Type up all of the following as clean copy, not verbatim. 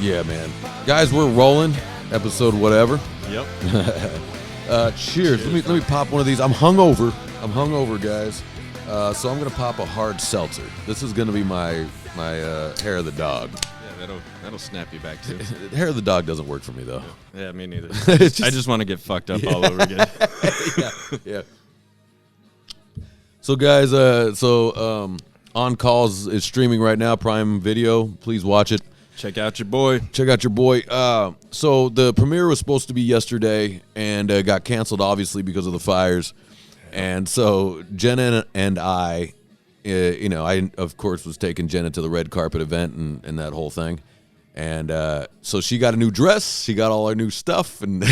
Yeah, man. Guys, we're rolling. Episode whatever. Yep. Cheers. Let me pop one of these. I'm hungover, guys. So I'm gonna pop a hard seltzer. This is gonna be my hair of the dog. Yeah, that'll snap you back too. Hair of the dog doesn't work for me though. Yeah, me neither. I just want to get fucked up all over again. Yeah. So guys, On Calls is streaming right now, Prime Video. Please watch it. Check out your boy. So the premiere was supposed to be yesterday and got canceled, obviously, because of the fires. And so Jenna and I, I, of course, was taking Jenna to the red carpet event and that whole thing. And so she got a new dress. She got all her new stuff. And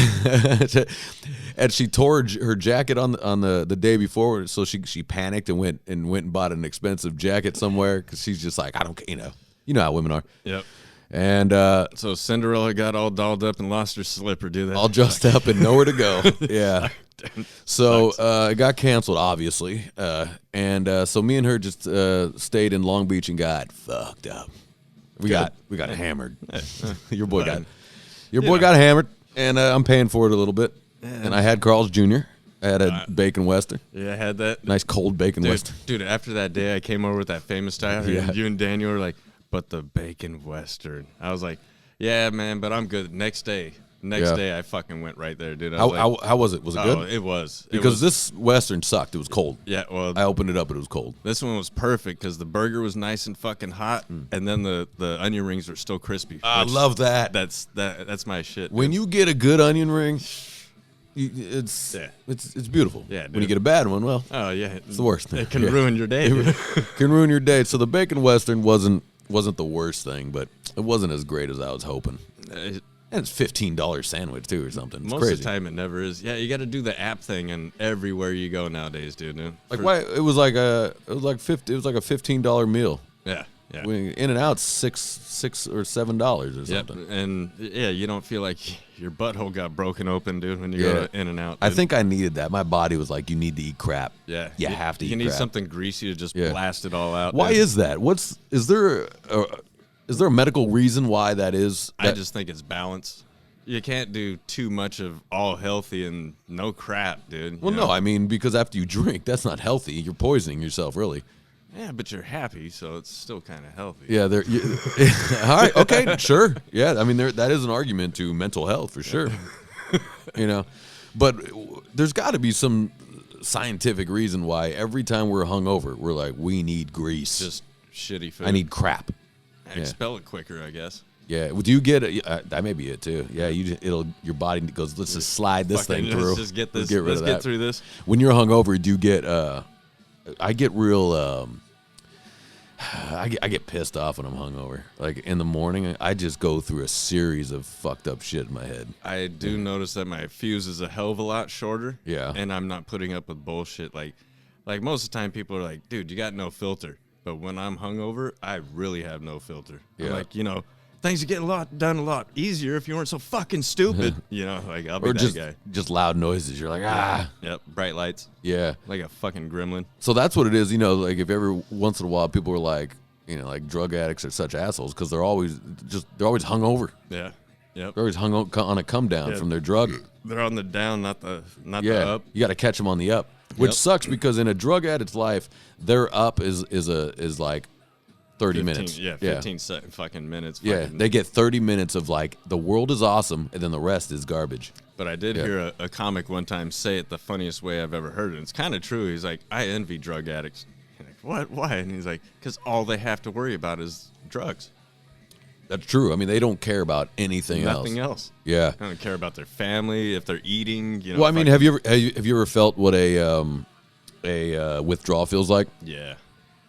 and she tore her jacket on the day before. So she panicked and went and bought an expensive jacket somewhere because she's just like, I don't, you know how women are. Yep. And so Cinderella got all dolled up and lost her slipper, all dressed up and nowhere to go. Yeah. So it got canceled, obviously. So me and her just stayed in Long Beach and got fucked up. We got hammered. Your boy got hammered, and I'm paying for it a little bit. Yeah. And I had Carl's Jr. I had a bacon western. Yeah, I had that. Nice cold bacon western. Dude, after that day, I came over with that famous style. Yeah. You and Daniel were like, but the bacon western. I was like, yeah, man, but I'm good. Next day, I fucking went right there, dude. How was it? Was it good? It was. Because this western sucked. It was cold. Yeah, well, I opened it up, and it was cold. This one was perfect because the burger was nice and fucking hot, and then the onion rings were still crispy. I love that. That's my shit. When you get a good onion ring, it's beautiful. Yeah, dude. When you get a bad one, well, it's the worst. It can ruin your day. It can ruin your day. So the bacon western wasn't the worst thing, but it wasn't as great as I was hoping. And it's $15 sandwich too, or something. It's Most crazy. of the time, it never is. Yeah, you got to do the app thing, and everywhere you go nowadays, dude. Why? It was like a $15 meal. Yeah. In and out, $6 or $7 or something. Yep. And you don't feel like your butthole got broken open, dude, when you go to In and Out. I think I needed that. My body was like, you need to eat crap. Yeah, you have to eat crap. You need something greasy to just blast it all out. Why is that? Is there a medical reason why that is? I just think it's balance. You can't do too much of all healthy and no crap, dude. Well, no, I mean, because after you drink, that's not healthy. You're poisoning yourself, really. Yeah, but you're happy, so it's still kind of healthy. Yeah, all right, okay, sure. Yeah, I mean, that is an argument to mental health for sure. But there's got to be some scientific reason why every time we're hungover, we're like, we need grease. Just shitty food. I need crap. Expel it quicker, I guess. Yeah, do you get it? That may be it too. Yeah, your body goes, let's just slide this thing through. Let's just get this. Let's get through this. When you're hungover, do you get? I get real. I get pissed off when I'm hungover. Like in the morning, I just go through a series of fucked up shit in my head. I do notice that my fuse is a hell of a lot shorter. Yeah, and I'm not putting up with bullshit. Like most of the time, people are like, "Dude, you got no filter." But when I'm hungover, I really have no filter. Yeah. I'm like, things would get done a lot easier if you weren't so fucking stupid. I'll be that guy. Just loud noises. You're like, ah. Yep, bright lights. Yeah. Like a fucking gremlin. So that's what it is, like if every once in a while people are like, like drug addicts are such assholes because they're always hungover. Yeah. Yep. They're always hung on a come down from their drug. They're on the down, not the up. You got to catch them on the up, which sucks because in a drug addict's life, their up is like 30 minutes. Yeah, 15 fucking minutes. They get 30 minutes of like the world is awesome, and then the rest is garbage. But I did hear a comic one time say it the funniest way I've ever heard it. It's kind of true. He's like, I envy drug addicts. I'm like, what? Why? And he's like, because all they have to worry about is drugs. That's true. I mean, they don't care about anything else. Nothing else. Yeah. They don't care about their family, if they're eating. Well, I mean, have you ever felt what a withdrawal feels like? Yeah.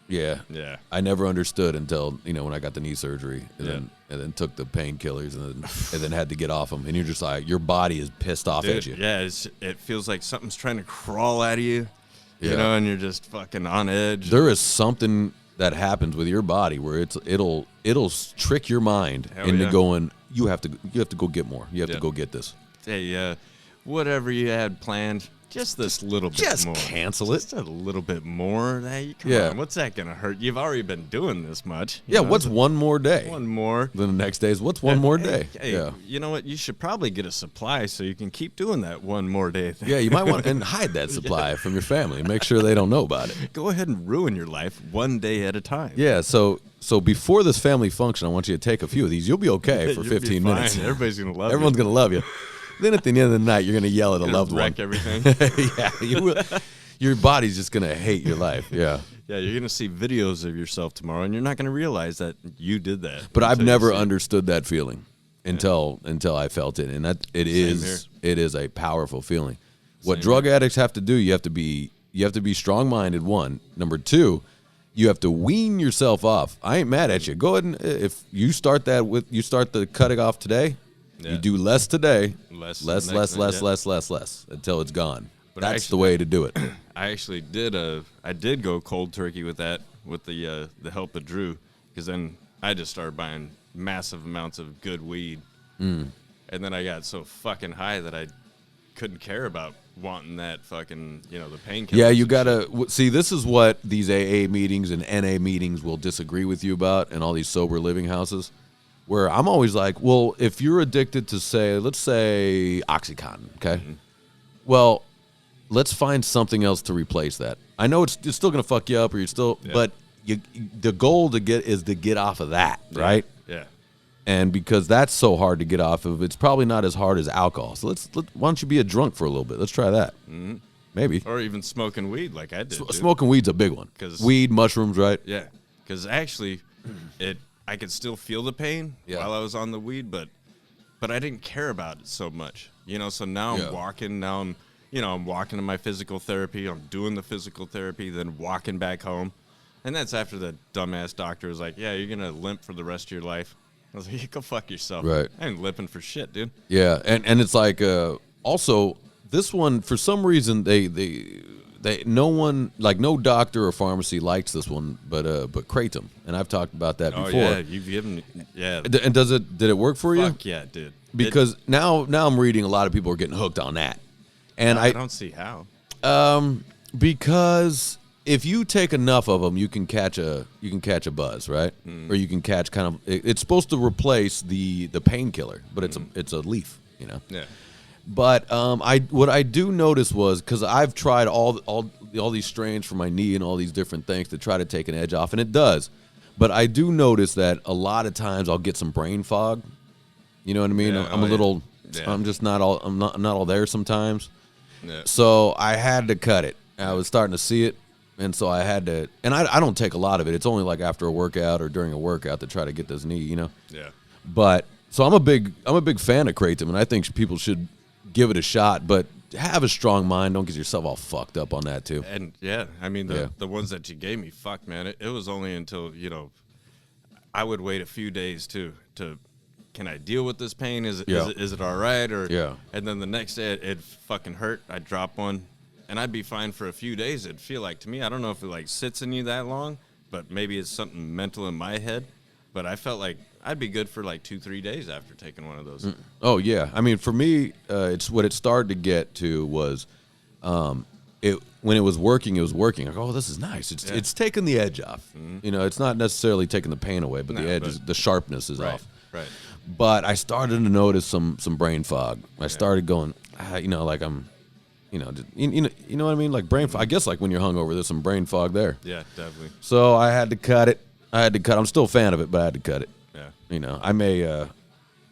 Yeah. Yeah. I never understood until, when I got the knee surgery and then took the painkillers and then had to get off them. And you're just like, your body is pissed off at you. Yeah. It feels like something's trying to crawl out of you, and you're just fucking on edge. There is something that happens with your body where it'll trick your mind into going, you have to go get more. You have to go get this. Hey, whatever you had planned, just this little bit Just more. cancel it. Just a little bit more. Hey, come Yeah. on, what's that gonna hurt? You've already been doing this much. Yeah, what's one more day? one more? Then the next day is what's one more day? Hey, Yeah. you know what? You should probably get a supply so you can keep doing that one more day thing. Yeah, you might want and hide that supply from your family. Make sure they don't know about it. Go ahead and ruin your life one day at a time. Yeah, so before this family function, I want you to take a few of these. You'll be okay for You'll be 15 fine. minutes. Everybody's gonna love Everyone's you. gonna love you. Then at the end of the night, you're gonna yell at a Gonna loved one. wreck everything. Yeah, you will. Your body's just gonna hate your life. Yeah. Yeah, you're gonna see videos of yourself tomorrow, and you're not gonna realize that you did that. But I've until you never see it. understood that feeling until I felt it, and that it is a powerful feeling. What Same drug addicts have to do, you have to be strong-minded. One, number two, you have to wean yourself off. I ain't mad at you. Go ahead and if you start the cutting off today, Yeah. you do less today, Less less, the next night, yeah. until it's gone. But That's the actually- way to do it. I actually did I did go cold turkey with that with the help of Drew, because then I just started buying massive amounts of good weed, and then I got so fucking high that I couldn't care about wanting that fucking the painkillers. Yeah, you and gotta see. This is what these AA meetings and NA meetings will disagree with you about, and all these sober living houses, where I'm always like, well, if you're addicted to let's say OxyContin, okay, well, let's find something else to replace that. I know it's still gonna fuck you up, or you're still, but the goal is to get off of that, shit. right? Yeah. And because that's so hard to get off of, it's probably not as hard as alcohol. So why don't you be a drunk for a little bit? Let's try that. Mm-hmm. Maybe. Or even smoking weed like I did. dude. Smoking weed's a big one. 'Cause- Weed, mushrooms, right? Yeah, because actually, I could still feel the pain while I was on the weed, but I didn't care about it so much, So now I'm walking. Now I'm walking to my physical therapy. I'm doing the physical therapy, then walking back home, and that's after the dumbass doctor was like, "Yeah, you're gonna limp for the rest of your life." I was like, "Go fuck yourself." Right. I ain't limping for shit, dude. Yeah, and it's like also this one for some reason they no doctor or pharmacy likes this one, but Kratom, and I've talked about that Oh before. yeah, you've given And did it work for you? Fuck yeah, dude. Because now I'm reading a lot of people are getting hooked on that, and I don't see how. Because if you take enough of them, you can catch a buzz, right? Or you can catch kind of. It's supposed to replace the painkiller, but it's a leaf, Yeah. But what I do notice was because I've tried all these strains for my knee and all these different things to try to take an edge off, and it does. But I do notice that a lot of times I'll get some brain fog. You know what I mean? Yeah, I'm a little. Yeah. I'm just not all. I'm not all there sometimes. Yeah. So I had to cut it. I was starting to see it, and so I had to. And I don't take a lot of it. It's only like after a workout or during a workout to try to get this knee. Yeah. But so I'm a big fan of Kratom, and I think people should give it a shot. But have a strong mind. Don't get yourself all fucked up on that too. And I mean the ones that you gave me, fuck man, it was only until I would wait a few days to can I deal with this pain? Is it all right? Or and then the next day it fucking hurt. I'd drop one, and I'd be fine for a few days. It'd feel like to me, I don't know if it like sits in you that long, but maybe it's something mental in my head. But I felt like I'd be good for like 2-3 days after taking one of those. Oh yeah, I mean for me, it's what it started to get to was, when it was working. Like, oh, this is nice. It's taking the edge off. It's not necessarily taking the pain away, but the edge is the sharpness is off. Right. But I started to notice some brain fog. I started going, like I'm, you know what I mean, like brain fog. I guess like when you're hungover, there's some brain fog there. Yeah, definitely. So I had to cut it. I'm still a fan of it, but I had to cut it. Yeah. I may,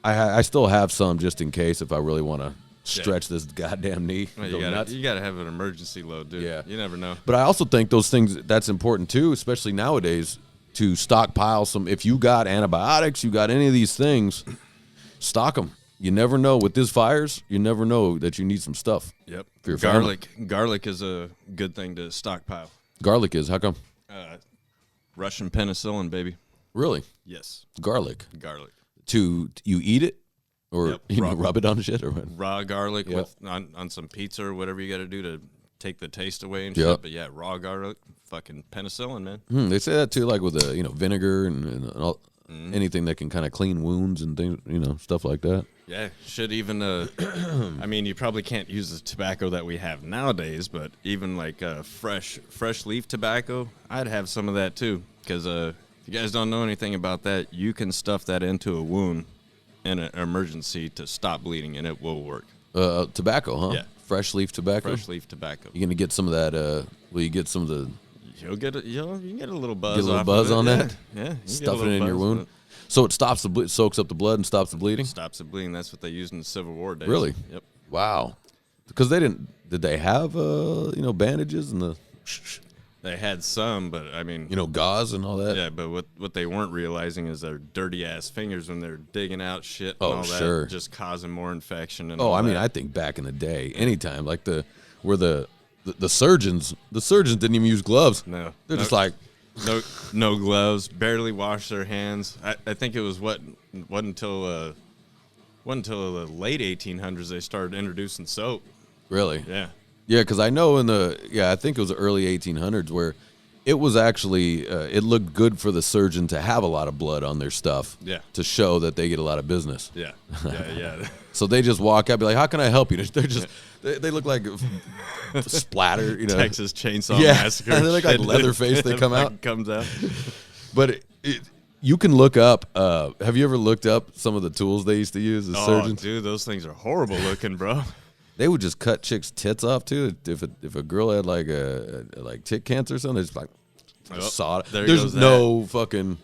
I still have some just in case if I really want to stretch this goddamn knee. Well, go nuts. you gotta have an emergency load, dude. Yeah. You never know. But I also think those things, that's important too, especially nowadays, to stockpile some. If you got antibiotics, you got any of these things, stock them. You never know with these fires. You never know that you need some stuff. Yep. For your family. Garlic is a good thing to stockpile. Garlic is how come? Russian penicillin, baby. Really? Yes. Garlic. Garlic. You eat it, or Yep, rub it on shit, or what? Raw garlic Yep. on some pizza or whatever you got to do to take the taste away and Yep. shit. But yeah, raw garlic, fucking penicillin, man. They say that too, like with vinegar and all, anything that can kind of clean wounds and things, stuff like that. Yeah, should even, I mean, you probably can't use the tobacco that we have nowadays, but even like fresh leaf tobacco, I'd have some of that too. Because if you guys don't know anything about that, you can stuff that into a wound in an emergency to stop bleeding, and it will work. Tobacco, huh? Yeah. Fresh leaf tobacco? Fresh leaf tobacco. You're going to get some of that, will you get some of the... You can get a little buzz. Get a little buzz on that? Yeah. Stuff it in your wound? So it stops the soaks up the blood and stops the bleeding? Stops the bleeding. That's what they used in the Civil War days. Really? Yep. Wow. Because did they have, bandages and the... They had some, but I mean... gauze and all that? Yeah, but what they weren't realizing is their dirty-ass fingers when they're digging out shit and all sure. that, just causing more infection and I think back in the day, anytime, like the surgeons didn't even use gloves. No. They're just like... No gloves, barely wash their hands. I think it was wasn't until the late 1800s they started introducing soap. Really? Yeah. Yeah, because I know I think it was the early 1800s where it was actually, it looked good for the surgeon to have a lot of blood on their stuff. Yeah. To show that they get a lot of business. Yeah. Yeah. So they just walk out, be like, how can I help you? They're just, they look like splatter, Texas Chainsaw yeah. Massacre. They look like Leatherface, they come out. Comes out. But you can look up, have you ever looked up some of the tools they used to use as surgeons? Dude, those things are horrible looking, bro. They would just cut chicks' tits off too. If a girl had like tit cancer or something, they just like saw it. There's no fucking.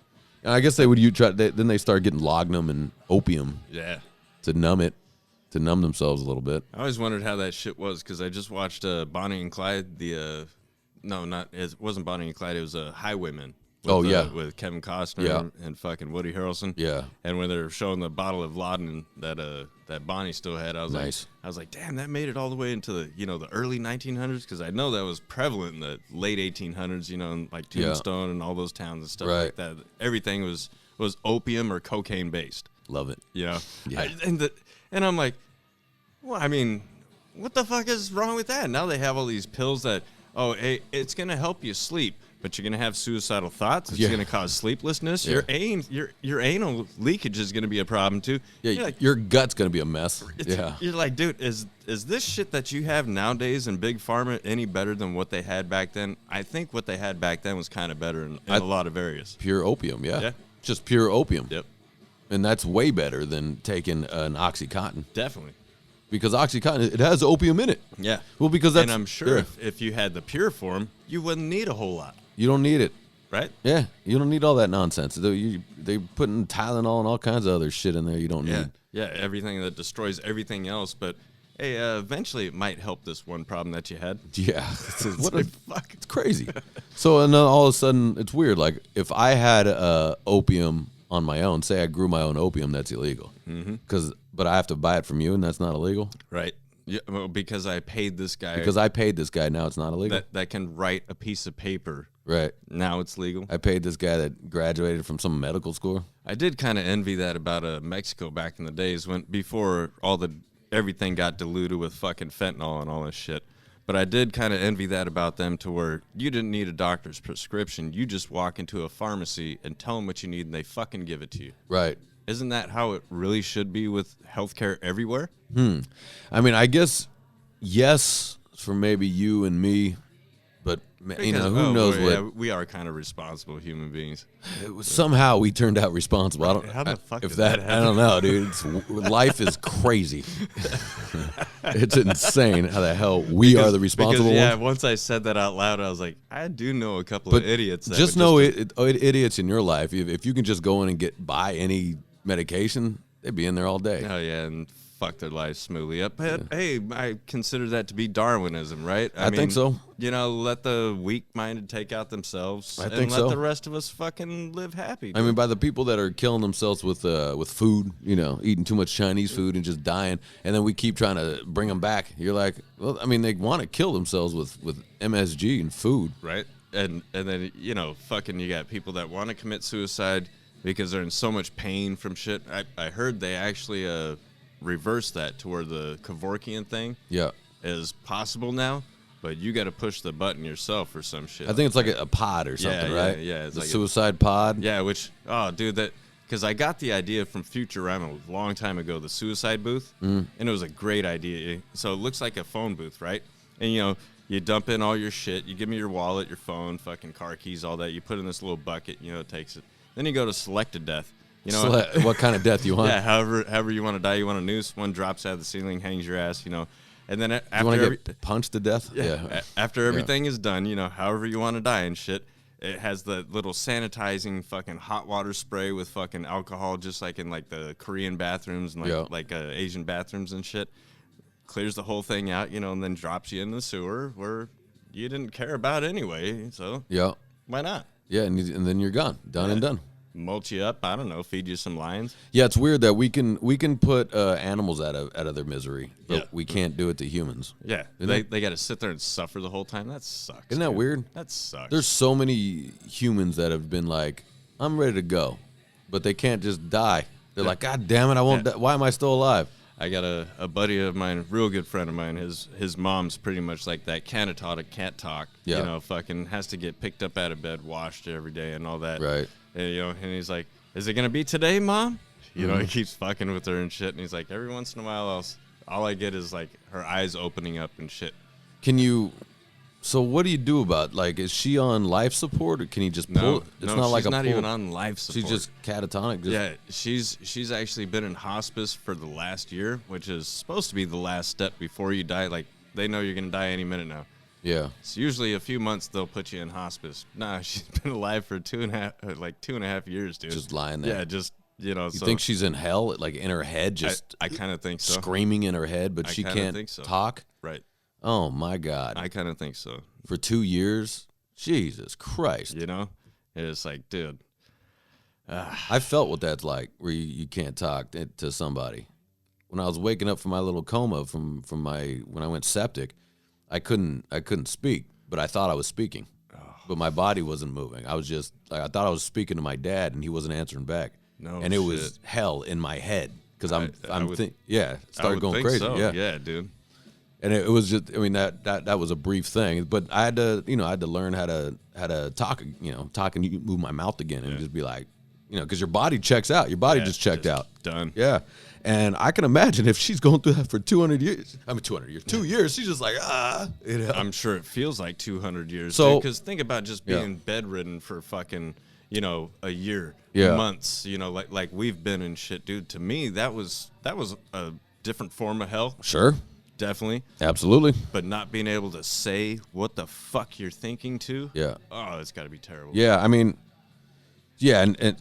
And I guess they would then they start getting laudanum and opium. Yeah. To numb themselves a little bit. I always wondered how that shit was because I just watched Bonnie and Clyde. It wasn't Bonnie and Clyde. It was Highwaymen. With Kevin Costner and fucking Woody Harrelson. Yeah. And when they're showing the bottle of laudanum that Bonnie still had, I was like, damn, that made it all the way into the early 1900s because I know that was prevalent in the late 1800s. In like Tombstone and all those towns and stuff like that. Everything was opium or cocaine based. Love it. Yeah. And I'm like, well, I mean, what the fuck is wrong with that? Now they have all these pills that, it's gonna help you sleep. But you're gonna have suicidal thoughts. It's gonna cause sleeplessness. Yeah. Your anal leakage is gonna be a problem too. Yeah, your gut's gonna be a mess. Yeah, you're like, dude, is this shit that you have nowadays in Big Pharma any better than what they had back then? I think what they had back then was kind of better in a lot of areas. Pure opium, yeah, just pure opium. Yep, and that's way better than taking an OxyContin. Definitely. Because OxyContin, it has opium in it. Yeah. Well, because that's... And I'm sure if you had the pure form, you wouldn't need a whole lot. You don't need it. Right? Yeah. You don't need all that nonsense. They putting Tylenol and all kinds of other shit in there you don't need. Yeah, everything that destroys everything else. But, hey, eventually it might help this one problem that you had. Yeah. What the fuck? It's crazy. So, and then all of a sudden, it's weird. Like, if I had opium on my own, say I grew my own opium, that's illegal. Mm-hmm. But I have to buy it from you, and that's not illegal? Right. Yeah, well, because I paid this guy. Because I paid this guy, now it's not illegal? That can write a piece of paper. Right. Now it's legal. I paid this guy that graduated from some medical school. I did kind of envy that about Mexico back in the days before everything got diluted with fucking fentanyl and all this shit. But I did kind of envy that about them to where you didn't need a doctor's prescription. You just walk into a pharmacy and tell them what you need and they fucking give it to you. Right. Isn't that how it really should be with healthcare everywhere? I mean, I guess, yes, for maybe you and me, but, who knows what. Yeah, we are kind of responsible human beings. Somehow we turned out responsible. How the fuck if that I don't know, dude. Life is crazy. It's insane how the hell we are the responsible ones. Yeah, once I said that out loud, I was like, I do know a couple of idiots. That just know idiots in your life. If you can just go in and buy any medication, they'd be in there all day. Oh, yeah, and fuck their lives smoothly up. But, hey, I consider that to be Darwinism, right? I think so. Let the weak-minded take out themselves let the rest of us fucking live happy. I mean, by the people that are killing themselves with food, eating too much Chinese food and just dying, and then we keep trying to bring them back. You're like, well, I mean, they want to kill themselves with MSG and food. Right? And then, fucking you got people that want to commit suicide because they're in so much pain from shit. I heard they actually reverse that to where the Kevorkian thing is possible now, but you got to push the button yourself or some shit. I think it's like a pod or something, right? Yeah, it's the like suicide pod. Yeah, which, oh, dude, because I got the idea from Futurama a long time ago, the suicide booth, and it was a great idea. So it looks like a phone booth, right? And, you dump in all your shit. You give me your wallet, your phone, fucking car keys, all that. You put in this little bucket, it takes it. Then you go to selected death. What kind of death you want? Yeah, however you want to die. You want a noose, one drops out of the ceiling, hangs your ass, And then after you want to get punched to death? Yeah. After everything is done, however you want to die and shit, it has the little sanitizing fucking hot water spray with fucking alcohol, just like in like the Korean bathrooms and like Asian bathrooms and shit. Clears the whole thing out, and then drops you in the sewer where you didn't care about anyway. So why not? Yeah, and then you're gone, done and done. Mulch you up, I don't know, feed you some lions. Yeah, it's weird that we can put animals out of their misery, but we can't do it to humans. Yeah, they got to sit there and suffer the whole time. That sucks. Isn't that weird? That sucks. There's so many humans that have been like, I'm ready to go, but they can't just die. They're like, God damn it, I won't. Why am I still alive? I got a buddy of mine, a real good friend of mine. His mom's pretty much like that. Can't talk. Yeah. Fucking has to get picked up out of bed, washed every day, and all that. Right. And, and he's like, "Is it gonna be today, Mom?" He keeps fucking with her and shit. And he's like, every once in a while, all I get is like her eyes opening up and shit. So what do you do about, like, is she on life support, or can you just pull? She's not even on life support. She's just catatonic. Yeah, she's actually been in hospice for the last year, which is supposed to be the last step before you die. Like, they know you're gonna die any minute now. Yeah. It's usually a few months they'll put you in hospice. Nah, she's been alive for 2.5 years, dude. Just lying there. Yeah, just You think she's in hell, like in her head, just I kind of think so. Screaming in her head, but she can't talk? Right. Oh, my God. I kind of think so. For 2 years? Jesus Christ. It's like, dude. I felt what that's like, where you can't talk to somebody. When I was waking up from my little coma from when I went septic, I couldn't speak, but I thought I was speaking. But my body wasn't moving. I was just, like, I thought I was speaking to my dad, and he wasn't answering back. No, and it was hell in my head, because started going crazy. So. Yeah, yeah, dude. And it was just, I mean, that was a brief thing, but I had to learn how to talk, talk and move my mouth again, and just be like, because your body checks out. Your body just checked out. Done. Yeah. And I can imagine if she's going through that for 200 years. I mean, 200 years. 2 years. She's just like, I'm sure it feels like 200 years. So, because think about just being bedridden for fucking, a year, months, like we've been in shit, dude. To me, that was a different form of hell. Sure. Definitely. Absolutely. But not being able to say what the fuck you're thinking to. Yeah. Oh, it's got to be terrible. Yeah. I mean, yeah, and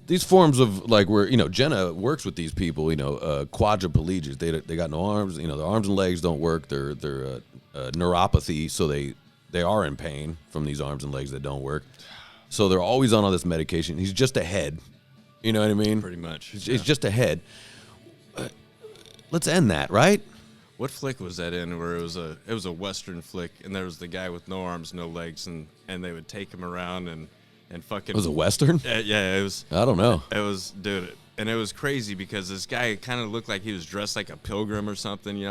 these forms of, like, where, Jenna works with these people, quadriplegics. They got no arms, their arms and legs don't work. They're neuropathy, so they are in pain from these arms and legs that don't work. So they're always on all this medication. He's just a head. You know what I mean? Pretty much. He's just a head. Let's end that, right? What flick was that in? Where it was a Western flick, and there was the guy with no arms, no legs, and they would take him around and fucking. It was a Western? Yeah, it was. I don't know. It was, dude, and it was crazy because this guy kind of looked like he was dressed like a pilgrim or something,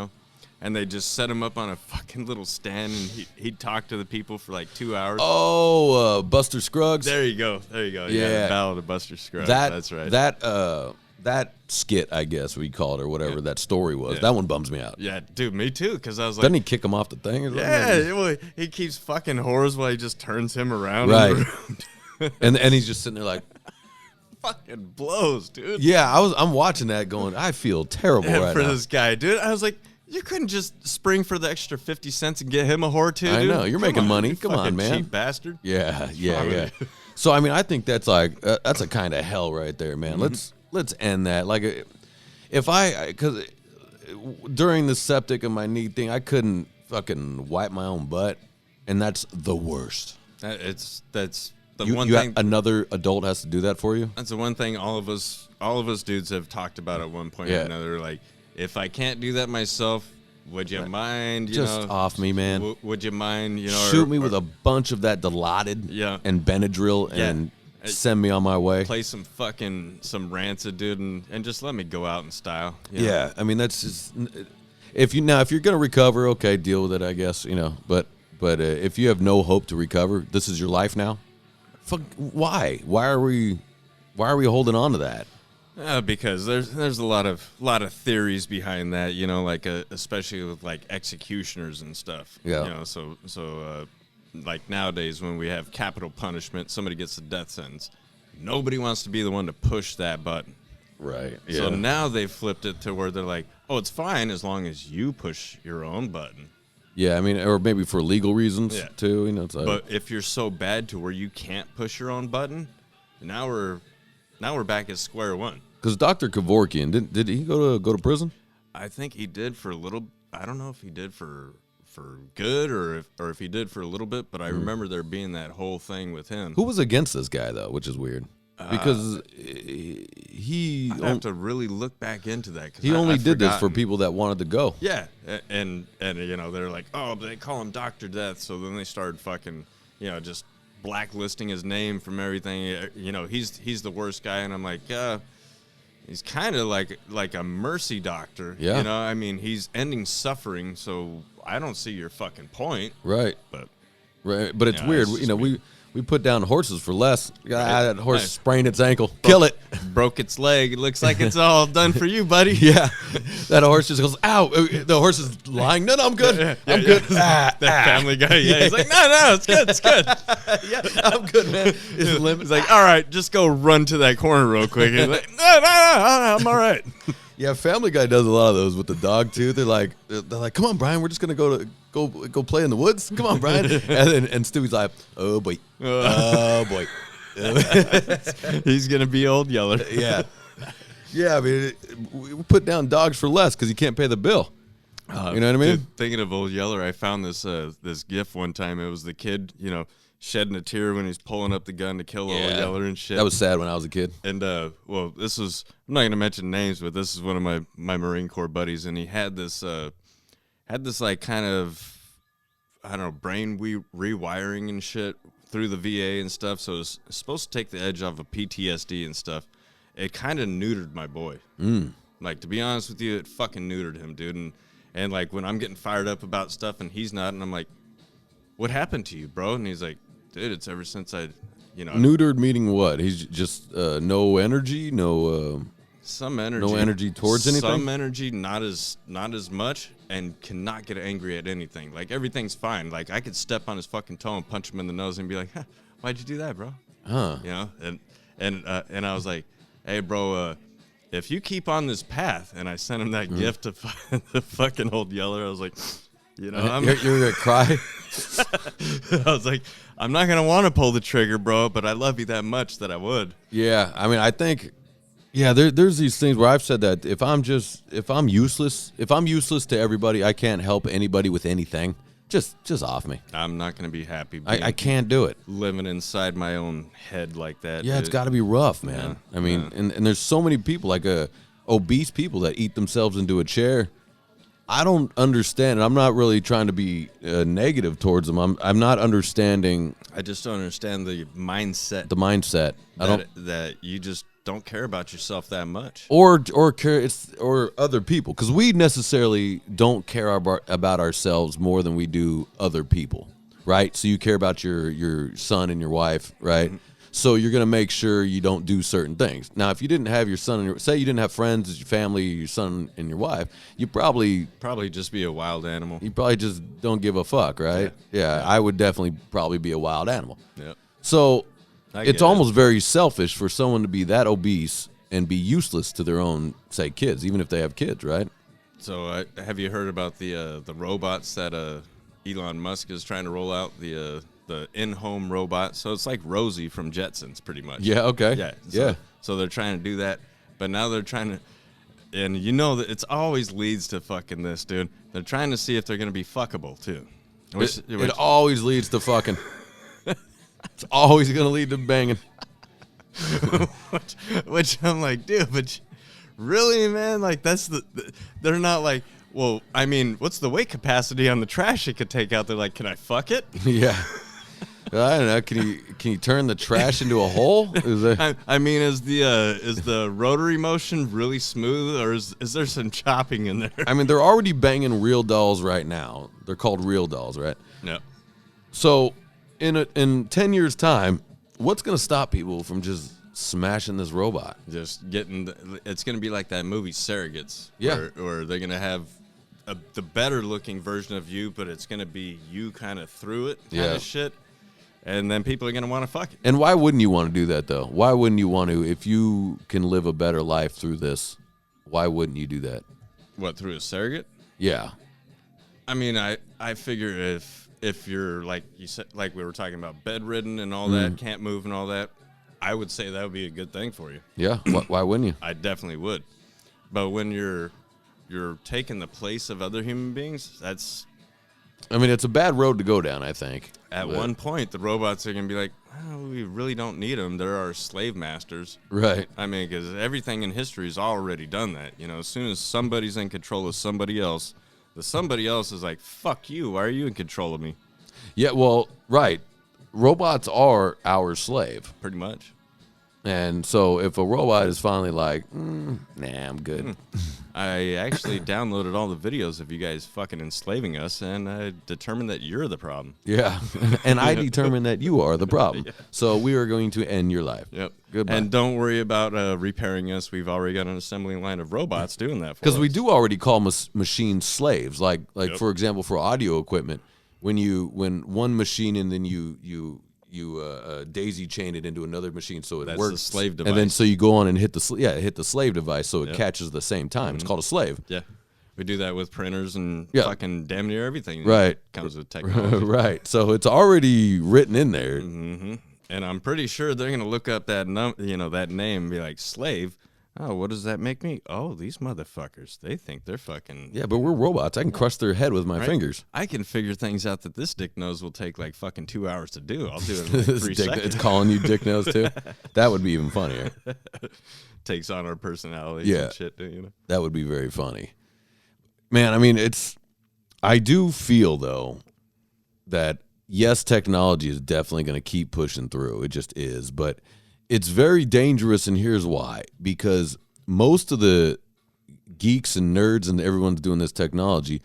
And they just set him up on a fucking little stand, and he'd talk to the people for like 2 hours. Oh, Buster Scruggs. There you go. Yeah, the Ballad of Buster Scruggs. That's right. That skit, I guess we call it, or whatever that story was. That one bums me out. Yeah, dude, me too. Because I was like, doesn't he kick him off the thing? Yeah, he keeps fucking whores while he just turns him around. Right. and he's just sitting there like, fucking blows, dude. Yeah, I'm watching that going, I feel terrible right for now. this guy, dude. I was like, you couldn't just spring for the extra 50 cents and get him a whore too, dude? I know, you're making money. Come on, man. Cheap bastard. Yeah. So, I mean, I think that's like, that's a kind of hell right there, man. Mm-hmm. Let's end that. Like, because during the septic and my knee thing, I couldn't fucking wipe my own butt, and that's the worst. That's the one thing. Another adult has to do that for you? That's the one thing all of us dudes have talked about at one point or another. Like, if I can't do that myself, would you mind, just off me, man. Would you mind, shoot me with a bunch of that Dilaudid and Benadryl and send me on my way. Play some Rancid, dude, and just let me go out in style. Yeah, I mean, that's just, if you're gonna recover, okay, deal with it, I guess, But if you have no hope to recover, this is your life now. Fuck, why? Why are we Why are we holding on to that? Because there's a lot of theories behind that, you know, like especially with like executioners and stuff. Yeah. You know, so like nowadays when we have capital punishment, somebody gets a death sentence. Nobody wants to be the one to push that button. Right. Yeah. So now they've flipped it to where they're like, oh, it's fine as long as you push your own button. Yeah, I mean, or maybe for legal reasons too. You know, but if you're so bad to where you can't push your own button, now we're back at square one. Because Dr. Kevorkian, did he go to prison? I think he did for a little. I don't know if he did for good or if he did for a little bit, but I remember there being that whole thing with him. Who was against this guy though, which is weird. Because I'd have to really look back into that. He only did this for people that wanted to go. Yeah, and you know, they're like, oh, they call him Dr. Death, so then they started fucking, you know, just blacklisting his name from everything. You know, he's the worst guy, and I'm like, he's kind of like a mercy doctor. Yeah. You know, I mean, he's ending suffering, so I don't see your fucking point. Right. But it's weird. You know, we put down horses for less. That horse Nice. sprained its ankle. Kill it. Broke its leg. It looks like it's all done for you, buddy. Yeah. That horse just goes, ow. The horse is lying. No, I'm good. I'm good. That Family Guy. Yeah. He's like, no, it's good. It's good. Yeah, I'm good, man. He's like, all right, just go run to that corner real quick. He's like, no, I'm all right. Yeah, Family Guy does a lot of those with the dog too. They're like, come on, Brian, we're just gonna go play in the woods. Come on, Brian. and Stewie's like, oh boy, oh boy. He's gonna be Old Yeller. Yeah, yeah. I mean, we put down dogs for less because you can't pay the bill. You know what I mean? Dude, thinking of Old Yeller, I found this GIF one time. It was the kid, you know, shedding a tear when he's pulling up the gun to kill Old Yeller and shit. That was sad when I was a kid. And well, this was, I'm not gonna mention names, but this is one of my Marine Corps buddies, and he had this like kind of, I don't know, brain rewiring and shit through the VA and stuff. So it's supposed to take the edge off of PTSD and stuff. It kind of neutered my boy. Like, to be honest with you, it fucking neutered him, dude. And like when I'm getting fired up about stuff and he's not, and I'm like, what happened to you, bro? And he's like, dude, it's ever since neutered meaning what? He's just no energy, some energy, no energy towards anything. Some energy, not as much, and cannot get angry at anything. Like everything's fine. Like I could step on his fucking toe and punch him in the nose and be like, "Why'd you do that, bro?" Huh? You know, and I was like, "Hey, bro, if you keep on this path," and I sent him that gift to the fucking Old Yeller. I was like, you know, you're gonna cry. I was like, I'm not gonna want to pull the trigger, bro, but I love you that much that I would. Yeah, I mean, I think, there's these things where I've said that if I'm useless to everybody, I can't help anybody with anything. Just off me. I'm not gonna be happy. I can't do it. Living inside my own head like that. Yeah, it's got to be rough, man. Yeah, I mean, and there's so many people, like obese people that eat themselves into a chair. I don't understand, and I'm not really trying to be negative towards them. I'm not understanding. I just don't understand the mindset. That you just don't care about yourself that much, or care or other people, because we necessarily don't care about ourselves more than we do other people, right? So you care about your son and your wife, right? Mm-hmm. So you're gonna make sure you don't do certain things. Now, if you didn't have your son and say you didn't have friends, your family, your son and your wife, you probably just be a wild animal. You probably just don't give a fuck, right? Yeah. I would definitely probably be a wild animal. Yeah. So it's almost very selfish for someone to be that obese and be useless to their own, say, kids, even if they have kids, right? So have you heard about the robots that Elon Musk is trying to roll out, the in-home robot? So it's like Rosie from Jetsons, pretty much. Yeah, okay. Yeah. So they're trying to do that, but now they're trying to, and you know that it's always leads to fucking this, dude. They're trying to see if they're going to be fuckable, too. It always leads to fucking. It's always going to lead to banging. which I'm like, dude, but really, man? Like, they're not like, well, I mean, what's the weight capacity on the trash it could take out? They're like, can I fuck it? Yeah. I don't know. Can you turn the trash into a hole? I mean, is the rotary motion really smooth, or is there some chopping in there? I mean, they're already banging real dolls right now. They're called real dolls, right? No. So in 10 years' time, what's going to stop people from just smashing this robot. Just getting, it's going to be like that movie Surrogates. Yeah. Where they're going to have the better looking version of you, but it's going to be you kind of through it kind of shit. And then people are going to want to fuck it. And why wouldn't you want to do that, though? Why wouldn't you want to? If you can live a better life through this, why wouldn't you do that? What, through a surrogate? Yeah. I mean, I figure if you're, like you said, like we were talking about, bedridden and all that, can't move and all that, I would say that would be a good thing for you. Yeah. Why wouldn't you? I definitely would. But when you're taking the place of other human beings, that's... I mean, it's a bad road to go down, I think. At one point, the robots are going to be like, well, we really don't need them. They're our slave masters. Right. I mean, because everything in history has already done that. You know, as soon as somebody's in control of somebody else, the somebody else is like, fuck you. Why are you in control of me? Yeah, well, right. Robots are our slave. Pretty much. And so if a robot is finally like, nah, I'm good. I actually downloaded all the videos of you guys fucking enslaving us, and I determined that you're the problem. Yeah. And I determined that you are the problem. Yeah. So we are going to end your life. Yep. Goodbye. And don't worry about repairing us. We've already got an assembly line of robots doing that for us. Because we do already call machines slaves. Like for example, for audio equipment, when one machine and then you daisy chain it into another machine so it That's works. The slave device. And then so you go on and hit the slave device so it catches the same time. It's called a slave. Yeah. We do that with printers and fucking damn near everything that comes with technology. Right. So it's already written in there. Mm-hmm. And I'm pretty sure they're going to look up that that name and be like, slave. Oh, what does that make me? Oh, these motherfuckers. They think they're fucking... Yeah, but we're robots. I can crush their head with my fingers. I can figure things out that this dick nose will take like fucking 2 hours to do. I'll do it in like 3 seconds. It's calling you dick nose too? That would be even funnier. Takes on our personalities and shit, you know? That would be very funny. Man, I mean, I do feel, though, that, yes, technology is definitely going to keep pushing through. It just is. But it's very dangerous, and here's why. Because most of the geeks and nerds and everyone's doing this technology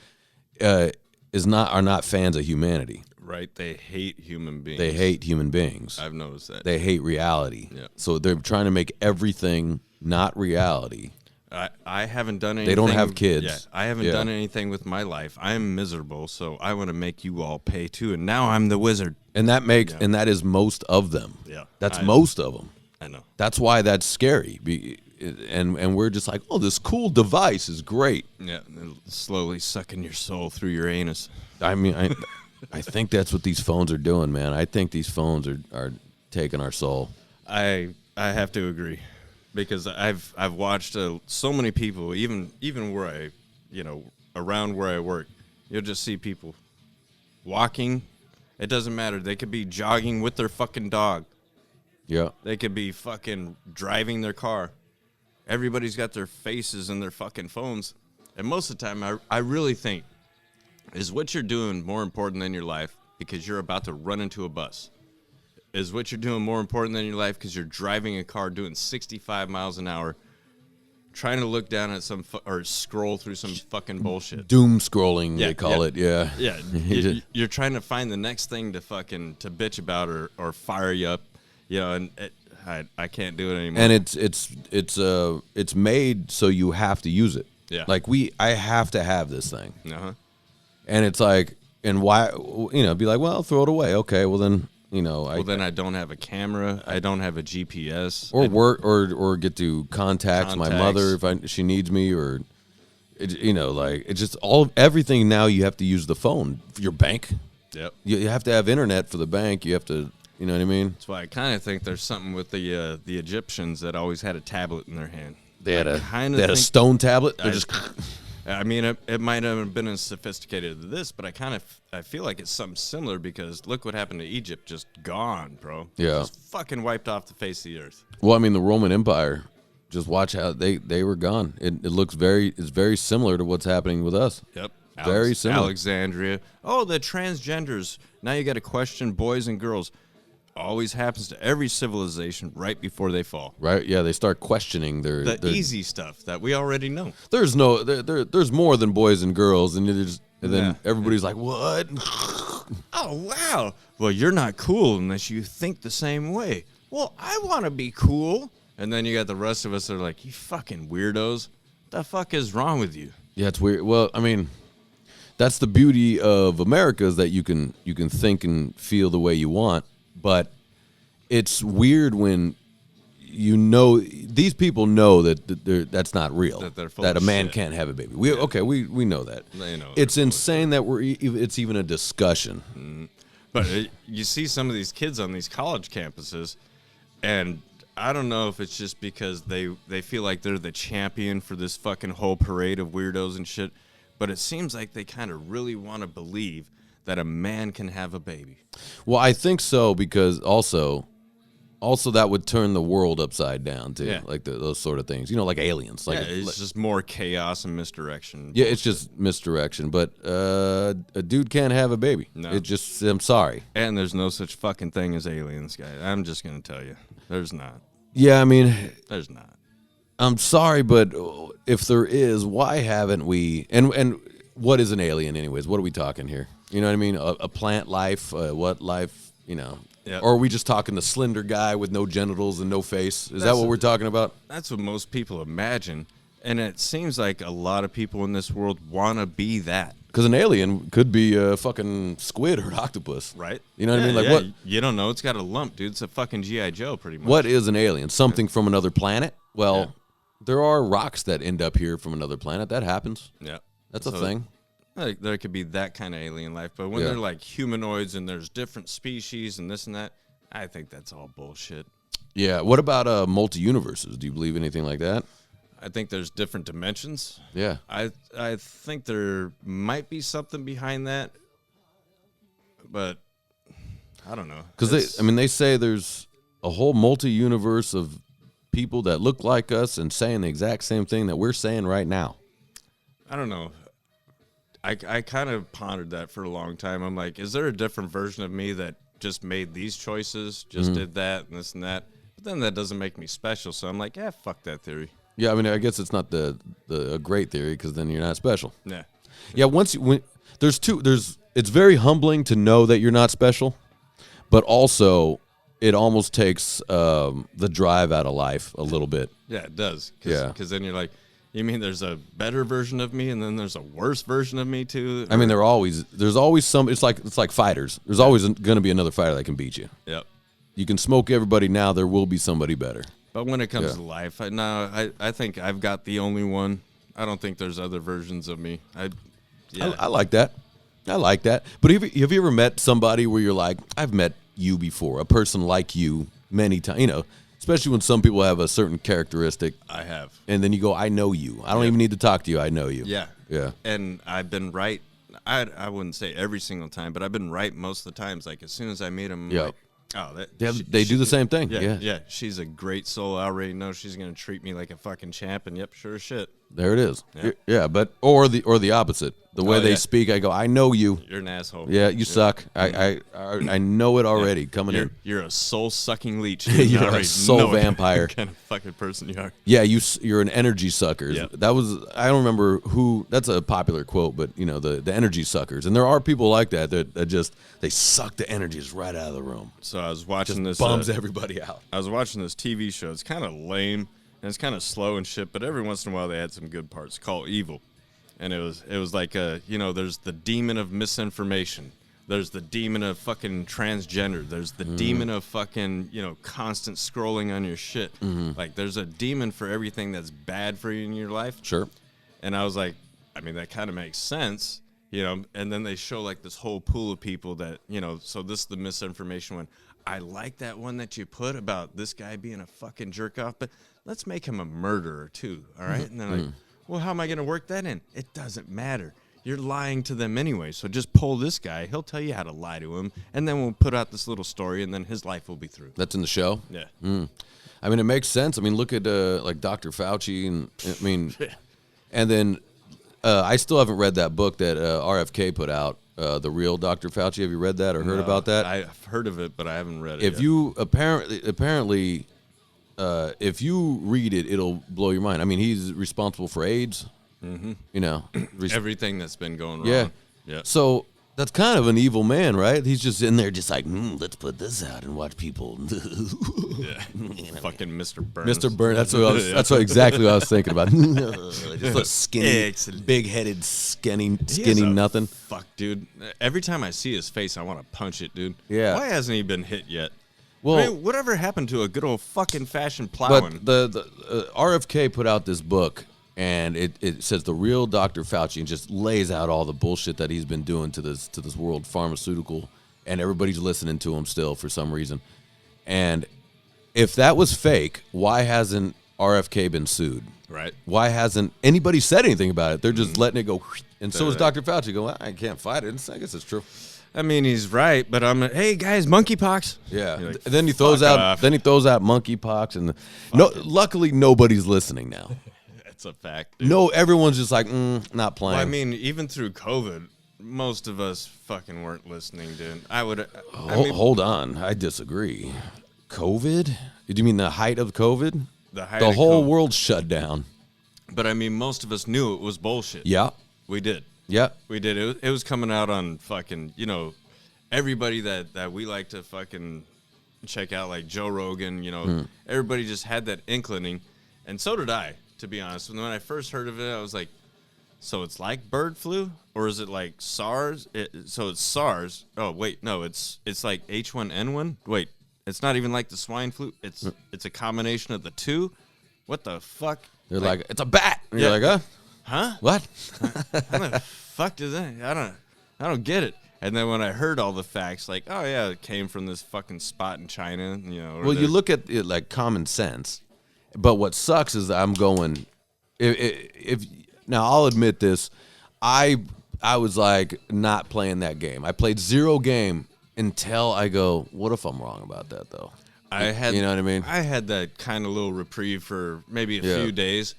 are not fans of humanity. Right. They hate human beings. They hate human beings. I've noticed that. They hate reality. Yeah. So they're trying to make everything not reality. I haven't done anything. They don't have kids. Yeah, I haven't done anything with my life. I'm miserable, so I want to make you all pay too. And now I'm the wizard. And that is most of them. Yeah, that's most of them. I know. That's why that's scary. And we're just like, oh, this cool device is great. Yeah, slowly sucking your soul through your anus. I mean, I think that's what these phones are doing, man. I think these phones are taking our soul. I have to agree. Because I've watched so many people, even where around where I work, you'll just see people walking. It doesn't matter. They could be jogging with their fucking dog. Yeah. They could be fucking driving their car. Everybody's got their faces in their fucking phones. And most of the time, I really think, is what you're doing more important than your life because you're about to run into a bus? Is what you're doing more important than your life because you're driving a car doing 65 miles an hour, trying to look down at or scroll through some fucking bullshit? Doom scrolling, they call it. Yeah. Yeah. You're trying to find the next thing to bitch about or fire you up, and I can't do it anymore. And it's made so you have to use it. Yeah. Like I have to have this thing. Uh-huh. And it's like, and why, be like, well, throw it away. Okay, well then. Then I don't have a camera. I don't have a GPS. Or work, or get to contact my mother if she needs me, or it's just everything now. You have to use the phone for your bank. Yep. You have to have internet for the bank. You have to, you know what I mean? That's why I kind of think there's something with the Egyptians that always had a tablet in their hand. They had a stone tablet. They're just. I mean, it might have been as sophisticated as this, but I feel like it's something similar because look what happened to Egypt, just gone, bro. Yeah. Just fucking wiped off the face of the earth. Well, I mean, the Roman Empire, just watch how they were gone. It looks it's very similar to what's happening with us. Yep. Very similar. Alexandria. Oh, the transgenders. Now you got to question boys and girls. Always happens to every civilization right before they fall. Right? Yeah, they start questioning their easy stuff that we already know. There's there's more than boys and girls, and then everybody's like, what? Oh wow! Well, you're not cool unless you think the same way. well, I want to be cool. And then you got the rest of us that are like, you fucking weirdos. The fuck is wrong with you? Yeah, it's weird. Well, I mean, that's the beauty of America is that you can think and feel the way you want, but it's weird when these people know that that's not real. That a man can't have a baby. We know that. They know it's insane that it's even a discussion. Mm-hmm. But you see some of these kids on these college campuses, and I don't know if it's just because they feel like they're the champion for this fucking whole parade of weirdos and shit, but it seems like they kind of really want to believe that a man can have a baby. Well, I think so because also that would turn the world upside down too, like those sort of things. Like aliens. Like it's just more chaos and misdirection. Yeah, it's just misdirection. But a dude can't have a baby. No, I'm sorry. And there's no such fucking thing as aliens, guys. I'm just gonna tell you, there's not. Yeah, I mean, there's not. I'm sorry, but if there is, why haven't we? And what is an alien, anyways? What are we talking here? You know what I mean? A plant life? What life? Yep. Or are we just talking the slender guy with no genitals and no face? Is that what we're talking about? That's what most people imagine. And it seems like a lot of people in this world want to be that. Because an alien could be a fucking squid or an octopus. Right. You know what I mean? Like what? You don't know. It's got a lump, dude. It's a fucking G.I. Joe, pretty much. What is an alien? Something from another planet? Well, there are rocks that end up here from another planet. That happens. Yeah. That's a thing. Like, there could be that kind of alien life. But when they're like humanoids and there's different species and this and that, I think that's all bullshit. Yeah. What about multi-universes? Do you believe anything like that? I think there's different dimensions. Yeah. I think there might be something behind that, but I don't know. Because they say there's a whole multi-universe of people that look like us and saying the exact same thing that we're saying right now. I don't know. I kind of pondered that for a long time. I'm like, is there a different version of me that just made these choices, just did that and this and that? But then that doesn't make me special. So I'm like, fuck that theory. Yeah, I mean, I guess it's not a great theory because then you're not special. Yeah. Yeah, it's very humbling to know that you're not special, but also it almost takes the drive out of life a little bit. Yeah, it does. Because then you're like, you mean there's a better version of me and then there's a worse version of me too? I mean, there's always some. It's like fighters. There's always going to be another fighter that can beat you. Yep. You can smoke everybody now. There will be somebody better. But when it comes to life, I think I've got the only one. I don't think there's other versions of me. I like that. I like that. But have you ever met somebody where you're like, I've met you before, a person like you many times, especially when some people have a certain characteristic. I have. And then you go, I know you. I don't even need to talk to you. I know you. Yeah. Yeah. And I've been right. I wouldn't say every single time, but I've been right most of the times. Like, as soon as I meet them, like, they do the same thing. Yeah. She's a great soul. I already know she's going to treat me like a fucking champ. And yep, sure as shit. There it is. Yeah, but or the opposite. The way they speak, I go, I know you. You're an asshole. Yeah, you suck. I know it already coming in. You're a soul sucking leech. You're a soul vampire. Kind of fucking person you are. Yeah, you're an energy sucker. Yep. That was, I don't remember who. That's a popular quote, but the energy suckers, and there are people like that just they suck the energies right out of the room. So I was watching this. Bums everybody out. I was watching this TV show. It's kind of lame. And it's kind of slow and shit, but every once in a while they had some good parts. Called Evil, and it was like there's the demon of misinformation, there's the demon of fucking transgender, there's the demon of fucking constant scrolling on your shit. Like there's a demon for everything that's bad for you in your life. Sure. And I was like, I mean, that kind of makes sense, And then they show like this whole pool of people that so this is the misinformation one. I like that one that you put about this guy being a fucking jerk off, but let's make him a murderer too, all right? And they're like, well, how am I going to work that in? It doesn't matter. You're lying to them anyway, so just pull this guy. He'll tell you how to lie to him, and then we'll put out this little story, and then his life will be through. That's in the show? Yeah. I mean, it makes sense. I mean, look at like Dr. Fauci, and then I still haven't read that book that RFK put out. The Real Dr. Fauci. Have you read that or heard about that? I've heard of it, but I haven't read it If yet. you apparently, if you read it, it'll blow your mind. I mean, he's responsible for AIDS. Mm-hmm. You know, everything that's been going wrong. Yeah. Yeah. So That's kind of an evil man, right? He's just in there just like, let's put this out and watch people. Yeah. Fucking Mr. Burns. Mr. Burns. That's exactly what I was thinking about. Just a skinny, big-headed, skinny nothing. Fuck, dude. Every time I see his face, I want to punch it, dude. Yeah. Why hasn't he been hit yet? Well, I mean, whatever happened to a good old fucking fashioned plowing? But the RFK put out this book, and it says the real Dr. Fauci, and just lays out all the bullshit that he's been doing to this world pharmaceutical, and everybody's listening to him still for some reason. And if that was fake, why hasn't RFK been sued? Right. Why hasn't anybody said anything about it? They're just letting it go. And so is Dr. Fauci going, I can't fight it. I guess it's true. I mean, he's right, but I'm hey guys, monkeypox. Yeah. Like, then he throws out off. monkeypox, and luckily nobody's listening now. That's a fact, dude. No, everyone's just like, not playing. Well, I mean, even through COVID, most of us fucking weren't listening, dude. Hold on, I disagree. COVID? Do you mean the height of COVID? The whole world shut down. But I mean, most of us knew it was bullshit. Yeah. We did. Yeah. We did. It was coming out on fucking, everybody that we like to fucking check out, like Joe Rogan, everybody just had that inclining. And so did I, to be honest. When I first heard of it, I was like, so it's like bird flu? Or is it like SARS? So it's SARS. Oh, wait, no, it's like H1N1? Wait, it's not even like the swine flu. It's a combination of the two? What the fuck? They're like it's a bat. And you're like, huh? What? How the fuck does that? I don't get it. And then when I heard all the facts, like, oh yeah, it came from this fucking spot in China, Well, you look at it like common sense, but what sucks is that I'm going. If now I'll admit this, I was like not playing that game. I played zero game until I go, what if I'm wrong about that though? You know what I mean? I had that kind of little reprieve for maybe a few days,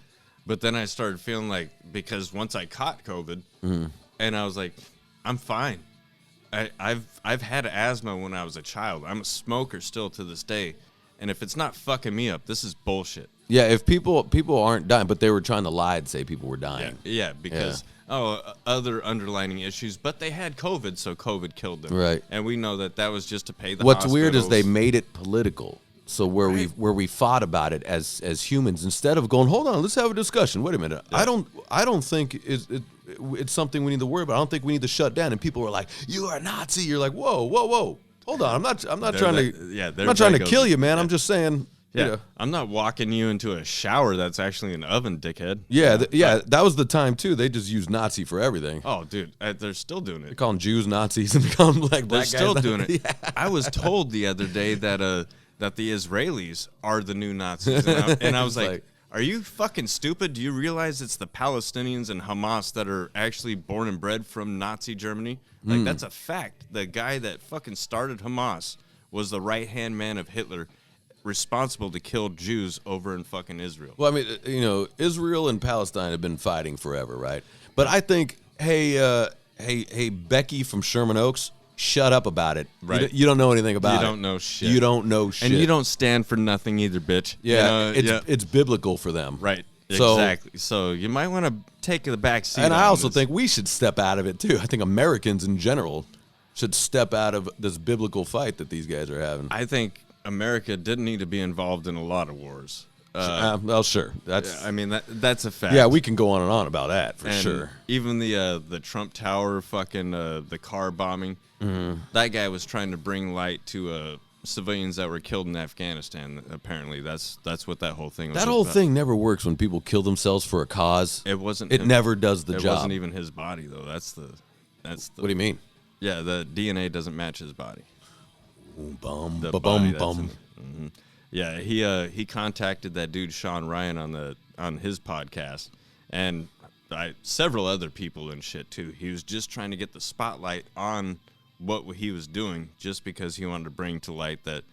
but then I started feeling like, because once I caught COVID, and I was like, I'm fine. I've had asthma when I was a child. I'm a smoker still to this day, and if it's not fucking me up, this is bullshit. Yeah, if people aren't dying, but they were trying to lie and say people were dying. Yeah, because other underlining issues, but they had COVID, so COVID killed them. Right. And we know that was just to pay the What's hospitals. weird is they made it political. So where we fought about it as humans, instead of going, hold on, let's have a discussion. Wait a minute. Yeah. I don't think it's something we need to worry about. I don't think we need to shut down. And people were like, you are a Nazi. You're like, whoa. Hold on. I'm not trying to kill you, man. I'm just saying. Yeah, I'm not walking you into a shower that's actually an oven, dickhead. Yeah, that was the time, too. They just used Nazi for everything. Oh, dude, they're still doing it. They call them Jews Nazis, and they call them like black guys. They're still doing it. Yeah. I was told the other day that the Israelis are the new Nazis, and I was like, are you fucking stupid? Do you realize it's the Palestinians and Hamas that are actually born and bred from Nazi Germany? Like, that's a fact. The guy that fucking started Hamas was the right-hand man of Hitler, responsible to kill Jews over in fucking Israel. Well, I mean, Israel and Palestine have been fighting forever, right? But I think, hey, Becky from Sherman Oaks, shut up about it. Right. You don't know anything about it. You don't know shit. You don't know shit. And you don't stand for nothing either, bitch. Yeah, it's biblical for them. Right. Exactly. So you might want to take the back seat. And I also think we should step out of it, too. I think Americans in general should step out of this biblical fight that these guys are having. I think America didn't need to be involved in a lot of wars. Well, sure. That's a fact. Yeah, we can go on and on about that for sure. Even the Trump Tower, fucking the car bombing. Mm-hmm. That guy was trying to bring light to civilians that were killed in Afghanistan. Apparently, that's what that whole thing was. That whole thing never works when people kill themselves for a cause. It wasn't. It never does the job. It wasn't even his body though. That's the. What do you mean? Yeah, the DNA doesn't match his body. Bum. Mm-hmm. Yeah, he contacted that dude Sean Ryan on his podcast, and several other people and shit too. He was just trying to get the spotlight on what he was doing, just because he wanted to bring to light that,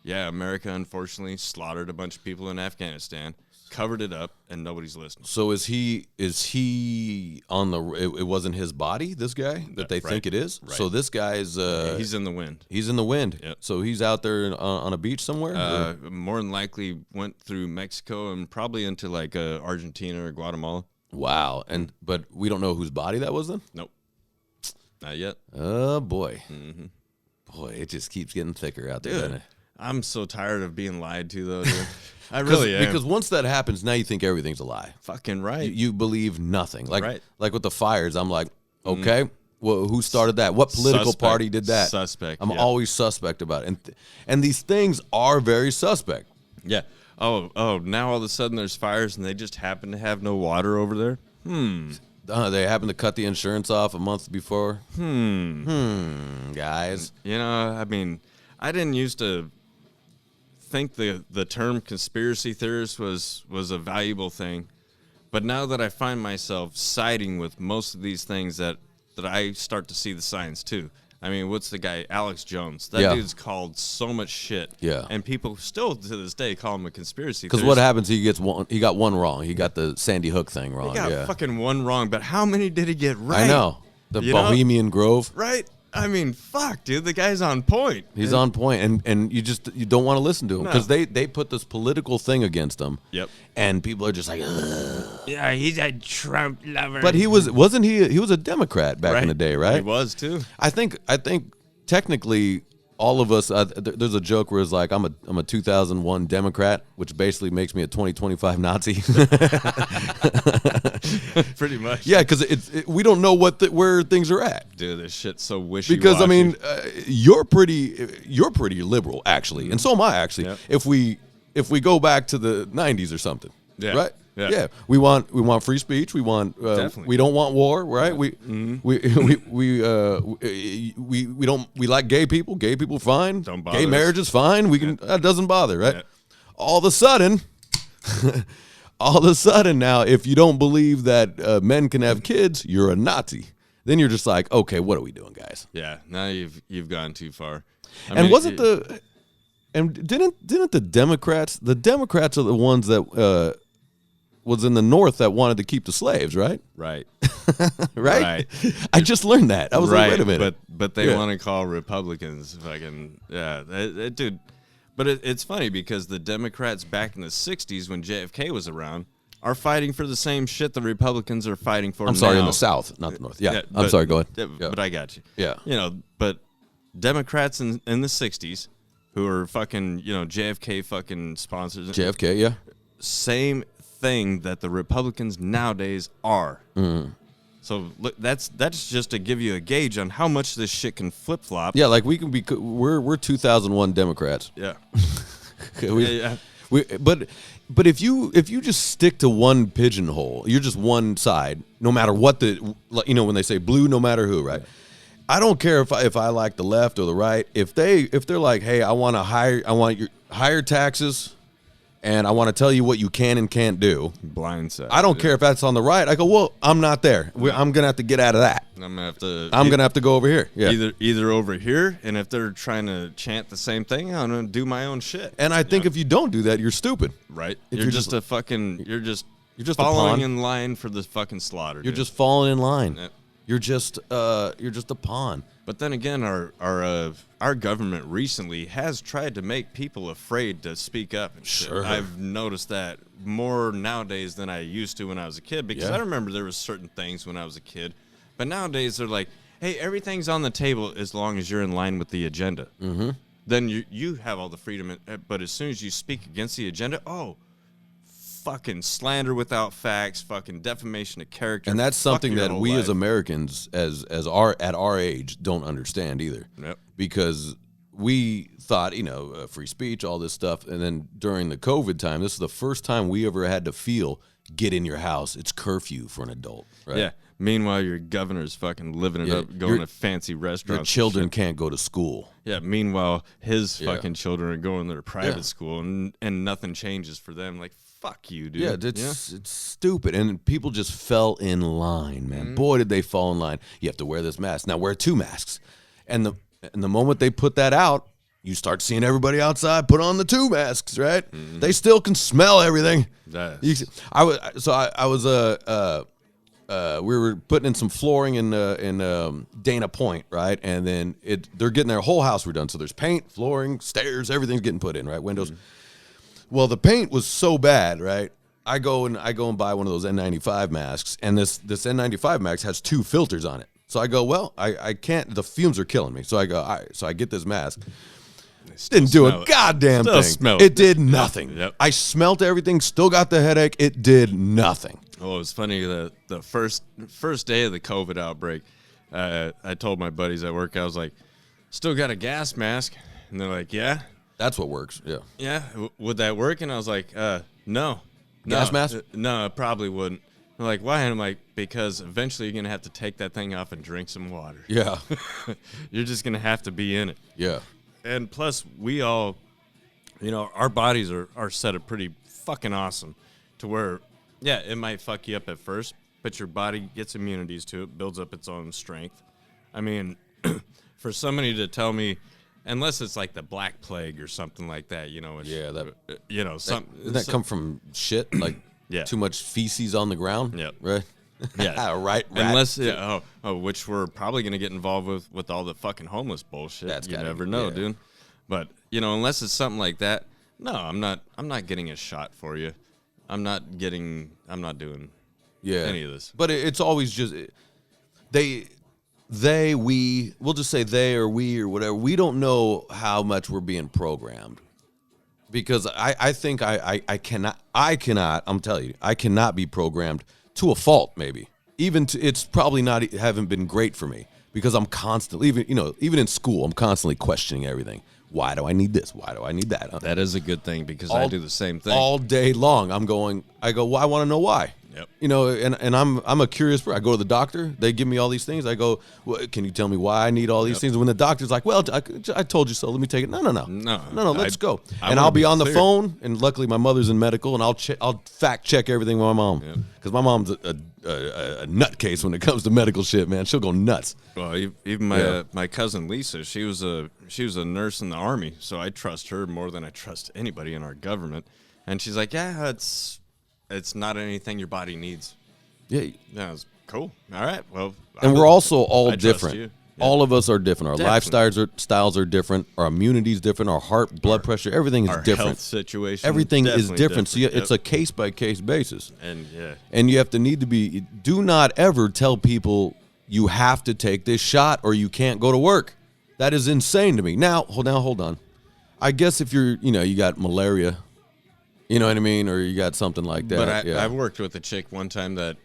yeah, America unfortunately slaughtered a bunch of people in Afghanistan, covered it up, and nobody's listening. So is he on the? It wasn't his body, this guy that they think it is. Right. So this guy is. He's in the wind. He's in the wind. Yep. So he's out there on a beach somewhere. More than likely went through Mexico and probably into like Argentina or Guatemala. Wow. But we don't know whose body that was then. Nope. Not yet. Oh, boy. Mm-hmm. Boy, it just keeps getting thicker out there, doesn't it? I'm so tired of being lied to, though, dude. I really am. Because once that happens, now you think everything's a lie. Fucking right. You believe nothing. Right. Like with the fires, I'm like, okay, well, who started that? What political party did that? Suspect. I'm always suspect about it. And these things are very suspect. Yeah. Oh, now all of a sudden there's fires and they just happen to have no water over there? They happen to cut the insurance off a month before. Guys. You know, I mean, I didn't used to think the term conspiracy theorist was a valuable thing. But now that I find myself siding with most of these things that I start to see the science too. I mean, what's the guy, Alex Jones? That dude's called so much shit. Yeah. And people still to this day call him a conspiracy theorist. Because what happens, he got one wrong. He got the Sandy Hook thing wrong. He got fucking one wrong, but how many did he get right? I know. The Bohemian Grove. Right? I mean, fuck, dude. The guy's on point. He's on point, and you don't want to listen to him because they put this political thing against him. Yep. And people are just like, ugh. Yeah, he's a Trump lover. But he wasn't he was a Democrat back in the day, right? He was too. I think technically all of us. There's a joke where it's like I'm a 2001 Democrat, which basically makes me a 2025 Nazi. Pretty much. Yeah, because we don't know where things are at. Dude, this shit's so wishy-washy. Because I mean, you're pretty liberal actually, and so am I actually. Yep. If we go back to the 90s or something, right? Yeah. Yeah, we want free speech. We want we don't want war, right? We like gay people. Gay people fine. Don't bother gay us. marriage is fine. We can that doesn't bother, right? Yeah. All of a sudden, now, if you don't believe that men can have kids, you're a Nazi. Then you're just like, okay, what are we doing, guys? Yeah. Now you've gone too far. Didn't the Democrats? The Democrats are the ones that was in the North that wanted to keep the slaves, right? Right. Right. I just learned that. I was like, wait a minute. But they want to call Republicans fucking dude. But it's funny because the Democrats back in the '60s when JFK was around are fighting for the same shit the Republicans are fighting for. I'm sorry, now. in the South, not the North. Yeah, I'm sorry. Go ahead. But I got you. Yeah. You know, but Democrats in the '60s who are fucking JFK fucking sponsors. JFK, yeah. Same thing that the Republicans nowadays are. Mm. So look, that's just to give you a gauge on how much this shit can flip flop. Yeah, like we're 2001 Democrats. Yeah. But if you just stick to one pigeonhole, you're just one side. No matter what when they say blue, no matter who, right? I don't care if I like the left or the right. If they're like, hey, I want your higher taxes. And I want to tell you what you can and can't do. Blindside. I don't care if that's on the right. I go, well, I'm not there. I'm gonna have to get out of that. I'm gonna have to go over here. Yeah. Either over here, and if they're trying to chant the same thing, I'm gonna do my own shit. And I think if you don't do that, you're stupid. Right. If You're just a following pawn. in line for the fucking slaughter. You're just falling in line. Yep. You're just a pawn. But then again, our government recently has tried to make people afraid to speak up and shit. Sure. I've noticed that more nowadays than I used to when I was a kid, because I remember there was certain things when I was a kid. But nowadays they're like, hey, everything's on the table as long as you're in line with the agenda. Mm-hmm. Then you have all the freedom, but as soon as you speak against the agenda, fucking slander without facts, fucking defamation of character. And that's something that we life. as Americans, at our age, don't understand either. Yep. Because we thought, free speech, all this stuff, and then during the COVID time, this is the first time we ever had to feel, get in your house, it's curfew for an adult. Right? Yeah. Meanwhile, your governor's fucking living it up, going to fancy restaurants. Your children can't go to school. Yeah. Meanwhile, his fucking children are going to their private school, and nothing changes for them. Like, fuck you, dude. Yeah, it's stupid. And people just fell in line, man. Mm-hmm. Boy, did they fall in line. You have to wear this mask. Now wear 2 masks. And the moment they put that out, you start seeing everybody outside put on the 2 masks, right? Mm-hmm. They still can smell everything. We were putting in some flooring in Dana Point, right? And then they're getting their whole house redone. So there's paint, flooring, stairs, everything's getting put in, right? Windows. Mm-hmm. Well, the paint was so bad, right? I go and buy one of those N95 masks, and this N95 mask has 2 filters on it. So I go, well, I can't. The fumes are killing me. So I go, all right. So I get this mask. Didn't do a goddamn thing. It did nothing. Yep. I smelt everything. Still got the headache. It did nothing. Oh, it was funny. The first day of the COVID outbreak, I told my buddies at work, I was like, still got a gas mask, and they're like, yeah. That's what works. Yeah. Yeah, would that work? And I was like, no. Gas mask? No, it probably wouldn't. I'm like, why? And I'm like, because eventually you're going to have to take that thing off and drink some water. Yeah. You're just going to have to be in it. Yeah. And plus, we all, our bodies are set up pretty fucking awesome to where, yeah, it might fuck you up at first, but your body gets immunities to it, builds up its own strength. I mean, for somebody to tell me, unless it's like the Black Plague or something like that, Yeah, something that come from shit, like yeah. too much feces on the ground. Yep. Right. Yeah. Right. Unless, which we're probably going to get involved with all the fucking homeless bullshit. You never know, dude. But, unless it's something like that, no, I'm not getting a shot for you. I'm not doing any of this. But it's always just, we'll just say they or we or whatever. We don't know how much we're being programmed. Because I think I cannot, I'm telling you, I cannot be programmed to a fault, maybe. It's probably haven't been great for me because I'm constantly, even in school, I'm constantly questioning everything. Why do I need this? Why do I need that? That is a good thing because I do the same thing. All day long, I go, well, I want to know why. Yep. And I'm a curious person. I go to the doctor. They give me all these things. I go, well, can you tell me why I need all these things? When the doctor's like, well, I told you so. Let me take it. No. Let's go. And I'll be on the phone. And luckily, my mother's in medical, and I'll fact check everything with my mom because my mom's a nutcase when it comes to medical shit. Man, she'll go nuts. Well, even my cousin Lisa, she was a nurse in the Army, so I trust her more than I trust anybody in our government. And she's like, yeah, it's not anything your body needs. Yeah. Yeah, it's cool. All right. Well, and we're also all different. Yeah. All of us are different. Our lifestyles are different. Our immunity's different. Our heart, blood pressure, everything is different. Our health situation. Everything is different. So it's a case by case basis. And you have to do not ever tell people you have to take this shot or you can't go to work. That is insane to me. Now hold on. I guess if you're, you got malaria, you know what I mean? Or you got something like that. But I worked with a chick one time that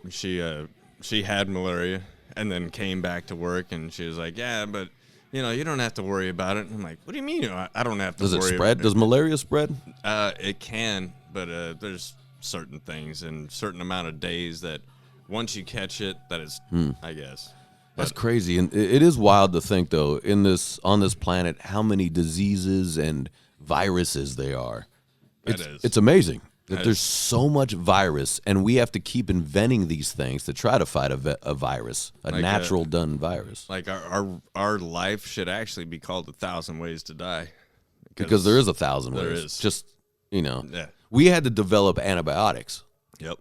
she had malaria and then came back to work and she was like, yeah, but you don't have to worry about it. And I'm like, what do you mean? I don't have to worry about it. Does it spread? Does malaria spread? It can, but there's certain things and certain amount of days that once you catch it, that is, I guess. That's crazy. And it is wild to think, though, on this planet, how many diseases and viruses there are. It's amazing that there's so much virus, and we have to keep inventing these things to try to fight a virus, a natural done virus. Like our life should actually be called 1,000 Ways to Die. Because there is 1,000 ways. There is. Just, we had to develop antibiotics. Yep.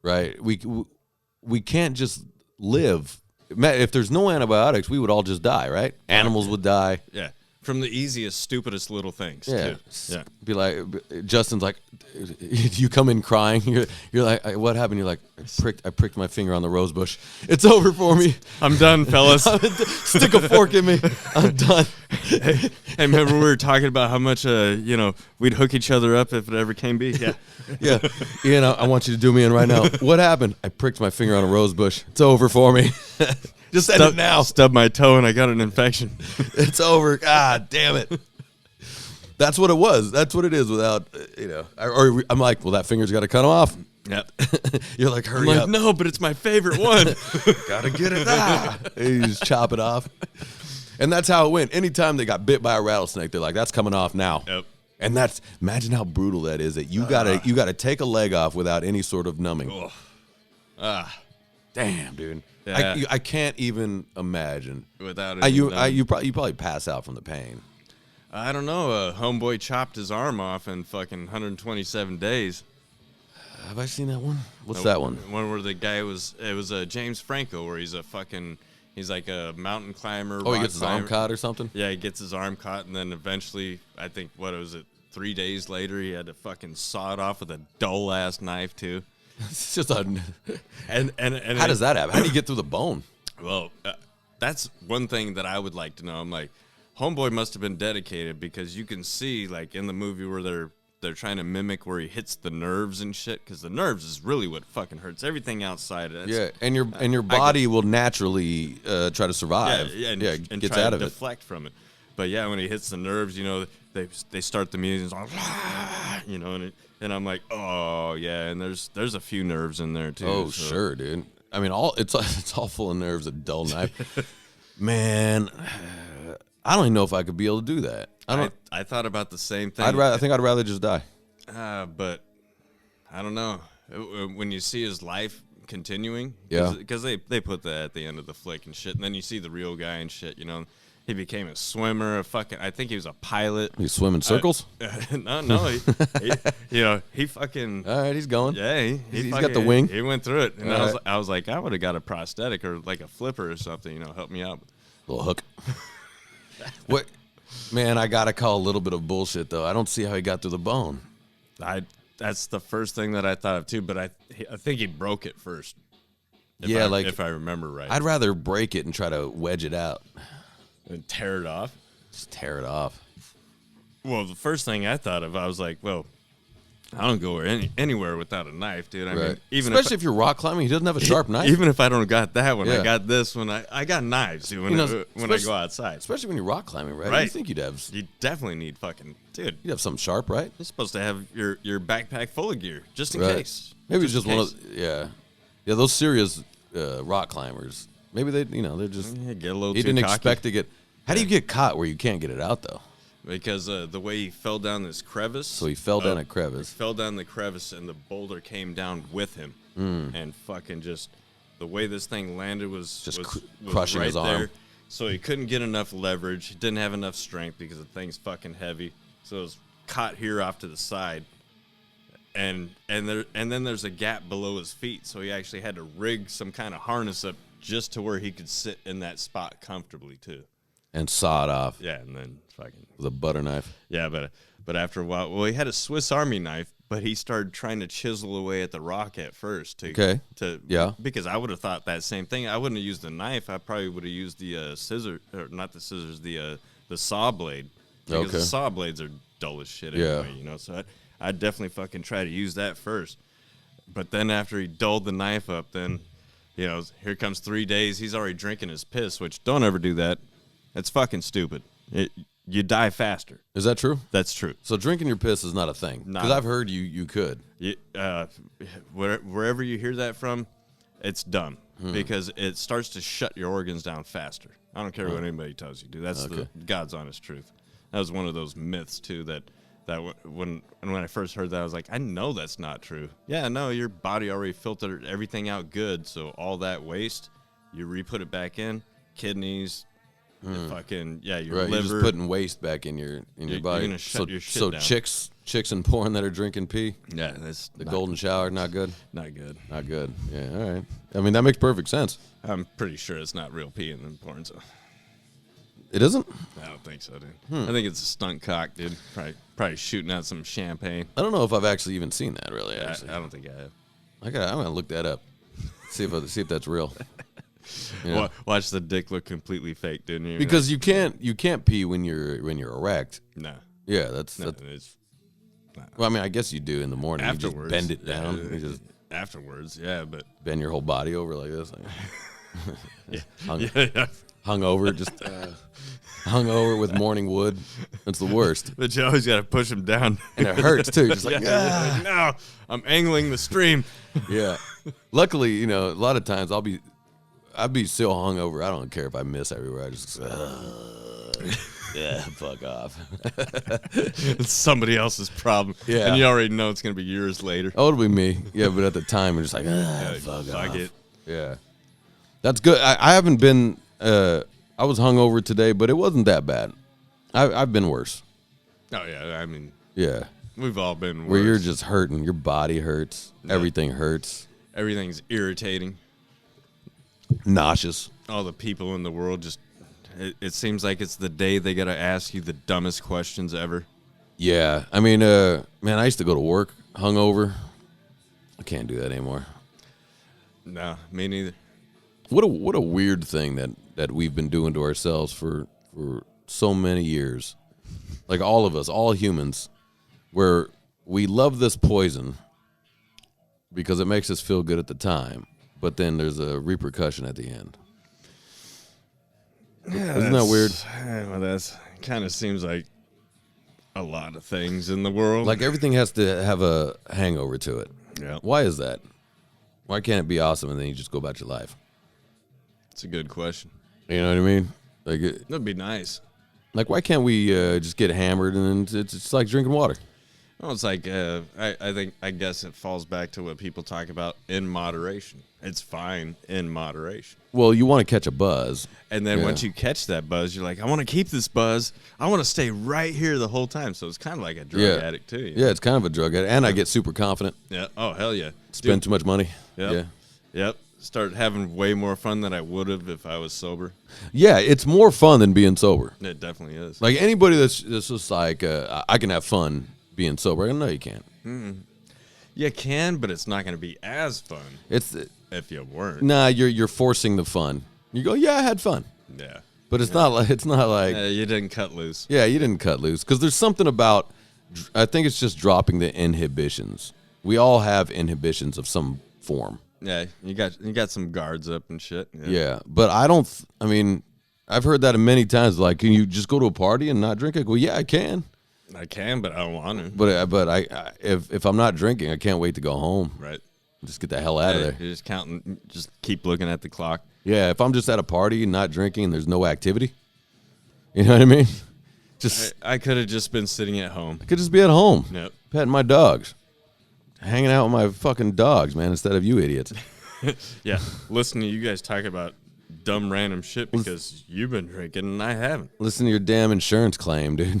Right? We can't just live. If there's no antibiotics, we would all just die, right? Animals would die. Yeah. From the easiest, stupidest little things. Yeah. Too. Yeah. Be like, Justin's like, you come in crying. You're like, what happened? You're like, I pricked my finger on the rose bush. It's over for me. I'm done, fellas. Stick a fork in me. I'm done. Hey, remember we were talking about how much, we'd hook each other up if it ever came be? Yeah. Yeah. I want you to do me in right now. What happened? I pricked my finger on a rose bush. It's over for me. Just end it now. Stubbed my toe and I got an infection. It's over. God damn it. That's what it was. That's what it is without, or I'm like, well, that finger's got to cut off. Yep. You're like, hurry up. No, but it's my favorite one. Gotta get it. You just chop it off. And that's how it went. Anytime they got bit by a rattlesnake, they're like, that's coming off now. Yep. And imagine how brutal that is, that you gotta take a leg off without any sort of numbing. Damn, dude. Yeah. I can't even imagine. Without it. You probably pass out from the pain. I don't know. Homeboy chopped his arm off in fucking 127 days. Have I seen that one? What's that one? One where the guy was James Franco, where he's like a mountain climber. Oh, he gets his arm caught or something? Yeah, he gets his arm caught, and then eventually, I think, 3 days later, he had to fucking saw it off with a dull-ass knife, too. It's just and how does that happen? How do you get through the bone? Well, that's one thing that I would like to know. I'm like, homeboy must have been dedicated because you can see, like, in the movie where they're trying to mimic where he hits the nerves and shit, because the nerves is really what fucking hurts. Everything outside of it. Yeah, and your body will naturally try to survive. And gets try out to of it. deflect from it. But yeah, when he hits the nerves, they start the music, and I'm like, oh yeah, and there's a few nerves in there too. Oh so. sure, dude. I mean, it's all full of nerves. A dull knife, man. I don't even know if I could be able to do that. I thought about the same thing. I think I'd rather just die. But I don't know. When you see his life continuing, Yeah, because they put that at the end of the flick and shit, and then you see the real guy and shit. He became a swimmer. I think he was a pilot. He's swimming circles. No. He fucking. All right, he's going. Yeah, he's got the wing. He went through it, and All I was like, I would have got a prosthetic or like a flipper or something. Help me out. Little hook. What? Man, I gotta call a little bit of bullshit though. I don't see how he got through the bone. That's the first thing that I thought of too. But I think he broke it first. If I remember right, I'd rather break it and try to wedge it out and tear it off. Just tear it off. Well, the first thing I thought of, I was like, well, I don't go anywhere without a knife, dude. I mean, especially if you're rock climbing, he doesn't have a sharp knife. Even if I don't got that one, Yeah. I got this one. I got knives, dude, when I go outside. Especially when you're rock climbing, right? Right. You think you'd have? You definitely need fucking, dude. You'd have something sharp, right? You're supposed to have your backpack full of gear, just in Right. case. Maybe it's just in one case. of yeah. Those serious rock climbers. Maybe they're just. Yeah, get a little He too didn't cocky. expect to get. How do you get caught where you can't get it out though? Because the way he fell down this crevice. So he fell down a crevice. Fell down the crevice, and the boulder came down with him. And fucking just the way this thing landed was Just was crushing right his arm. there. So he couldn't get enough leverage. He didn't have enough strength because the thing's fucking heavy. So it was caught here off to the side. And then there's a gap below his feet. So he actually had to rig some kind of harness up just to where he could sit in that spot comfortably too. And saw it off Yeah, and then fucking with a butter knife. yeah, but after a while, well, he had a Swiss Army knife, but he started trying to chisel away at the rock at first. Because I would have thought that same thing. I wouldn't have used the knife. I probably would have used the scissor, or not the scissors, the saw blade. Because the saw blades are dull as shit anyway, So I'd definitely fucking try to use that first. But then after he dulled the knife up, then, here comes 3 days. He's already drinking his piss, which don't ever do that. It's fucking stupid. You die faster. Is that true? That's true. So drinking your piss is not a thing. Because I've heard you could. Wherever you hear that from, it's dumb because it starts to shut your organs down faster. I don't care what anybody tells you, dude. That's the God's honest truth. That was one of those myths too that when I first heard that, I was like, I know that's not true. Yeah, no, your body already filtered everything out good, so all that waste, you re-put it back in, kidneys. Fucking your liver. You're just putting waste back in your body. You're gonna shut your shit down. chicks and porn that are drinking pee. Yeah, that's The golden shower, not good. not good. Not good. Yeah, all right. I mean, that makes perfect sense. I'm pretty sure it's not real pee in the porn, so It isn't? I don't think so, dude. I think it's a stunt cock, dude. Probably shooting out some champagne. I don't know if I've actually even seen that. Really, I actually, don't think I have. I'm gonna look that up. See if that's real. Watch the dick look completely fake, dude. Because you can't pee when you're erect. No. Yeah, that's. It's Well, I mean, I guess you do in the morning. afterwards. You just bend it down. You just afterwards, yeah, but bend your whole body over like this. yeah. Hung over, just hung over with morning wood. That's the worst, But you always got to push him down, and it hurts too. Just like like, no, I'm angling the stream. yeah. Luckily, a lot of times I'd be so hungover. I don't care if I miss everywhere. I just yeah, fuck off. It's somebody else's problem. Yeah. And you already know it's gonna be years later. Oh, it'll be me. Yeah, but at the time, I'm just like, fuck off. it. Yeah, that's good. I haven't been. I was hungover today, but it wasn't that bad. I've been worse. Oh yeah, I mean, Yeah, we've all been worse. where you're just hurting. Your body hurts. Yeah. Everything hurts. Everything's irritating. Nauseous. All the people in the world just. It seems like it's the day they gotta ask you the dumbest questions ever. Yeah, I mean, man, I used to go to work hungover. I can't do that anymore. No, me neither. What a weird thing that we've been doing to ourselves for so many years. Like all of us, all humans, where we love this poison because it makes us feel good at the time, but then there's a repercussion at the end. Yeah, Isn't that weird? Well, that's kind of seems like a lot of things in the world. Like everything has to have a hangover to it. Yeah. Why is that? Why can't it be awesome and then you just go about your life? It's a good question. You know what I mean? Like, That'd be nice. like why can't we just get hammered and then it's like drinking water? Well, it's like I guess it falls back to what people talk about in moderation. It's fine in moderation. Well, you want to catch a buzz. And then Yeah. once you catch that buzz, you're like, I want to keep this buzz. I want to stay right here the whole time. So it's kind of like a drug addict too. Yeah, it's kind of a drug addict. And I get super confident. Yeah. Oh, hell yeah. Spend too much money. Yep. Yeah. Yep. Start having way more fun than I would have if I was sober. Yeah, it's more fun than being sober. It definitely is. Like anybody that's just like, I can have fun being sober. No, you can't. You can, but it's not going to be as fun It's if you weren't. nah. You're forcing the fun. You go, yeah, I had fun, Yeah. but it's not like You didn't cut loose. yeah, you didn't cut loose because there's something about. I think it's just dropping the inhibitions. We all have inhibitions of some form. Yeah, you got some guards up and shit. Yeah, but I don't. I mean, I've heard that many times. Like, can you just go to a party and not drink? I go, yeah, I can. I can, but I don't want to. But I if I'm not drinking, I can't wait to go home. Right. Just get the hell out of there. You're just counting. Just keep looking at the clock. Yeah, if I'm just at a party and not drinking and there's no activity, you know what I mean? Just I could have just been sitting at home. I could just be at home, Yep. petting my dogs, hanging out with my fucking dogs, man, instead of you idiots. Yeah. Listen to you guys talk about dumb random shit because you've been drinking and I haven't. Listen to your damn insurance claim, dude.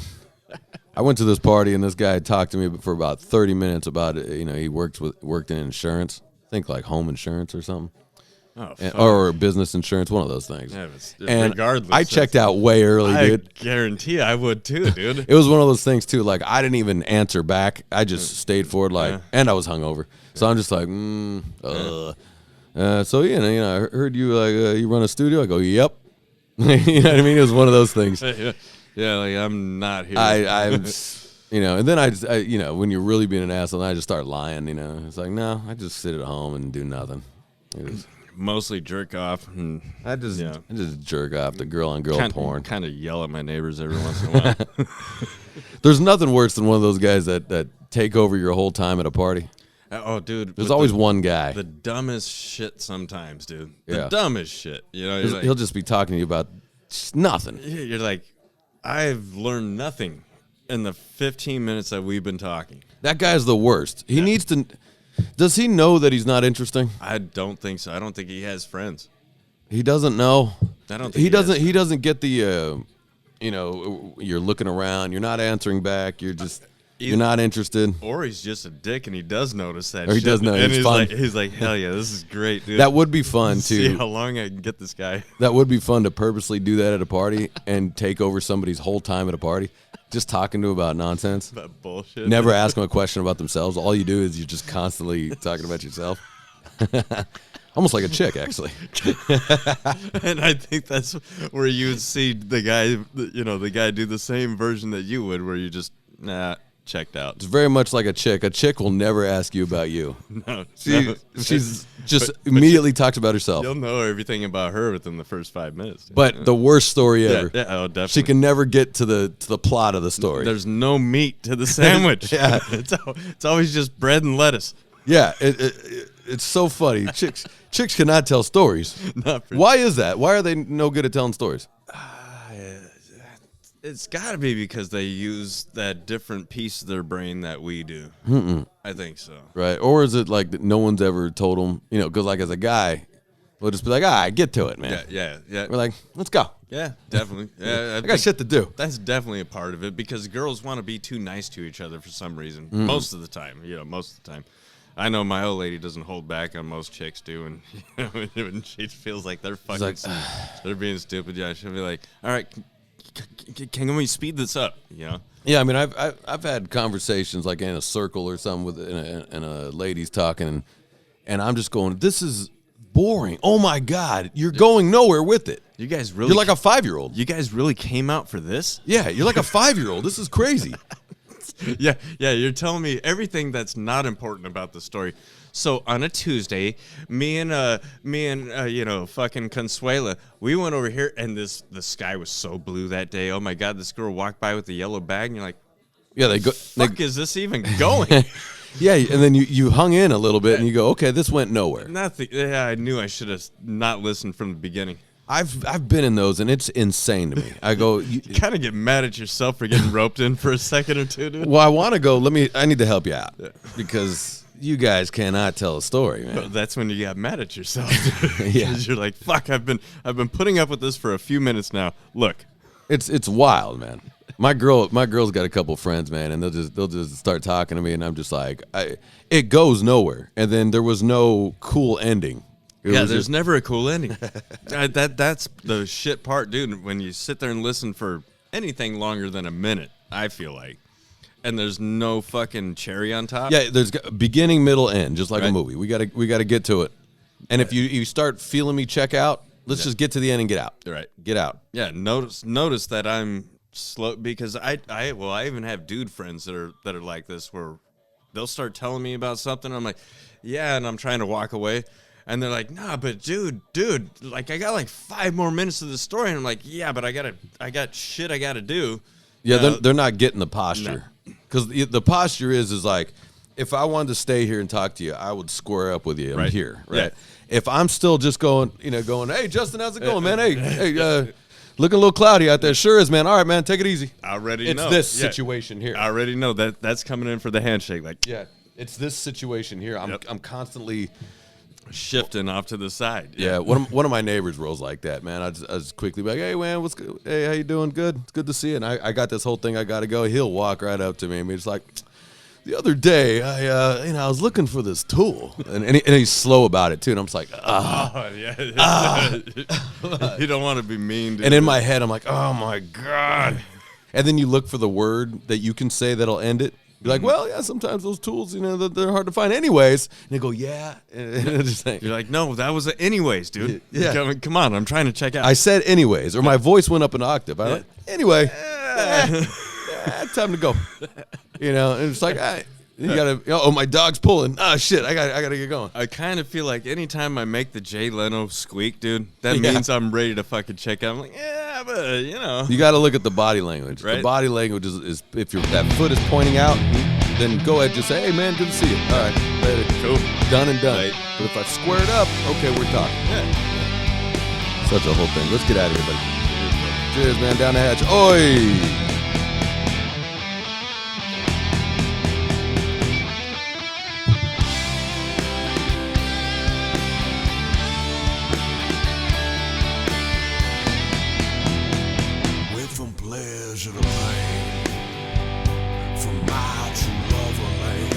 I went to this party and this guy talked to me for about 30 minutes about it. You know, he worked in insurance. I think like home insurance or something. Oh, Or business insurance, one of those things. Yeah, And regardless, I checked out way early, I dude. guarantee I would too, dude. It was one of those things too. Like I didn't even answer back. I just stayed for it. Like, and I was hungover, so I'm just like, so you know, I heard you you run a studio. I go, yep. You know what I mean? It was one of those things. Yeah, like I'm not here. I'm, you know, and then I, you know, when you're really being an asshole, I just start lying. You know, it's like, no, I just sit at home and do nothing. Mostly jerk off. And, I just jerk off the girl on girl porn. Kind of yell at my neighbors every once in a while. There's nothing worse than one of those guys that take over your whole time at a party. Oh, dude. There's always one guy. The dumbest shit sometimes, dude. The Yeah. dumbest shit. You know, you're like, He'll just be talking to you about just nothing. you're like, I've learned nothing in the 15 minutes that we've been talking. That guy's the worst. He needs to. Does he know that he's not interesting? I don't think so. I don't think he has friends. He doesn't know. I don't think He doesn't. has. He doesn't get the. You know, you're looking around. You're not answering back. You're just. You're not interested. Or he's just a dick and he does notice that Or he shit. does know. And It's fun. he's like, hell yeah, this is great, dude. That would be fun See too. how long I can get this guy. That would be fun to purposely do that at a party and take over somebody's whole time at a party, just talking to them about nonsense. That bullshit. Never ask them a question about themselves. All you do is you're just constantly talking about yourself. Almost like a chick, actually. And I think that's where you would see the guy, you know, the guy do the same version that you would, where you just, checked out. It's very much like a chick. A chick will never ask you about you. No, She's just immediately talks about herself. You'll know everything about her within the first 5 minutes. Dude. But the worst story ever. Oh, definitely. She can never get to the plot of the story. There's no meat to the sandwich. Yeah. It's always just bread and lettuce. Yeah, it's so funny. Chicks cannot tell stories. Why is that? Why are they no good at telling stories? It's got to be because they use that different piece of their brain that we do. I think so. Right. Or is it like that no one's ever told them, you know, because like as a guy, we'll just be like, get to it, man. Yeah. We're like, let's go. Yeah, definitely. Yeah, I got shit to do. That's definitely a part of it because girls want to be too nice to each other for some reason. Mm-hmm. Most of the time, most of the time. I know my old lady doesn't hold back on most chicks do, and when she feels like they're fucking, like, they're being stupid. Yeah, she'll be like, "All right, can we speed this up?" You know? Yeah, I mean, I've had conversations like in a circle or something with and a lady's talking, and I'm just going, this is boring. Oh my God, you're going nowhere with it. You guys really? You're like a 5-year-old. You guys really came out for this? Yeah, you're like a 5-year-old. This is crazy. Yeah. You're telling me everything that's not important about the story. So on a Tuesday, me and fucking Consuela, we went over here, and the sky was so blue that day. Oh my God, this girl walked by with a yellow bag, and you're like, yeah, they go. fuck is this even going? Yeah, and then you hung in a little bit, and you go, okay, this went nowhere. Nothing. Yeah, I knew I should have not listened from the beginning. I've been in those, and it's insane to me. I go, You kind of get mad at yourself for getting roped in for a second or two, dude. well, I want to go. I need to help you out because you guys cannot tell a story, man. But that's when you got mad at yourself. Yeah. 'Cause you're like, fuck, I've been putting up with this for a few minutes now. Look. It's wild, man. My girl's got a couple friends, man, and they'll just start talking to me, and I'm just like, it goes nowhere. And then there was no cool ending. There's never a cool ending. That's the shit part, dude. When you sit there and listen for anything longer than a minute, I feel like, and there's no fucking cherry on top. Yeah, there's beginning, middle, end, just like Right. a movie. We gotta get to it. And if you start feeling me check out, let's just get to the end and get out. Right. Get out. Yeah. Notice that I'm slow because I even have dude friends that are like this where they'll start telling me about something. I'm like, yeah, and I'm trying to walk away. And they're like, nah, but dude, like I got like 5 more minutes of the story. And I'm like, yeah, but I got shit I got to do. Yeah, they're not getting the posture. Because the posture is like, if I wanted to stay here and talk to you, I would square up with you. I'm Right. here, right? Yeah. If I'm still just going, hey, Justin, how's it going, man? Hey, looking a little cloudy out there. Sure is, man. All right, man, take it easy. I already It's know. this Yeah. situation here. I already know that's coming in for the handshake. Like, Yeah, it's this situation here. Yep. I'm constantly... shifting off to the side. Yeah, one of my neighbors rolls like that, man. I just quickly be like, hey, man, what's good? Hey, how you doing? Good. It's good to see you. And I got this whole thing I got to go. He'll walk right up to me and he's like, the other day, I was looking for this tool. And he's slow about it, too. And I'm just like, Oh, yeah. You don't want to be mean, dude. And in my head, I'm like, oh, my God. And then you look for the word that you can say that'll end it. You're like, well, yeah, sometimes those tools, they're hard to find anyways. And they go, yeah. And just like, You're like, no, that was anyways, dude. Yeah. Come on, I'm trying to check out. I said anyways, or my voice went up an octave. I'm like, anyway, time to go. And it's like, you gotta. Oh, my dog's pulling. Oh shit, I gotta get going. I kind of feel like anytime I make the Jay Leno squeak, dude, that Yeah. means I'm ready to fucking check out. I'm like, yeah, but You got to look at the body language. Right. The body language is if that foot is pointing out, then go ahead, just say, hey man, good to see you. All right, later. Cool. Done and done. Right. But if I square it up, okay, we're talking. Yeah. Such a whole thing. Let's get out of here, buddy. Cheers, man. Down the hatch. Oi! From pleasure to pain, from my true lover lane.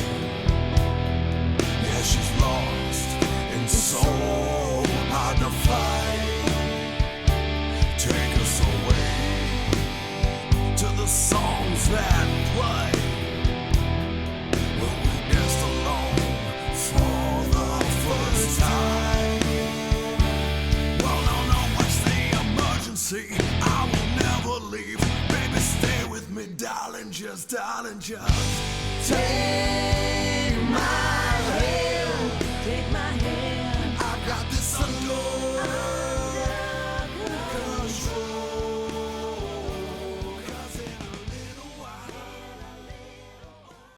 Yeah, she's lost and so hard to find. Take us away to the songs that play when we danced alone for the first time. Well, no, what's the emergency? I will never leave. Baby, stay with me, darling, just take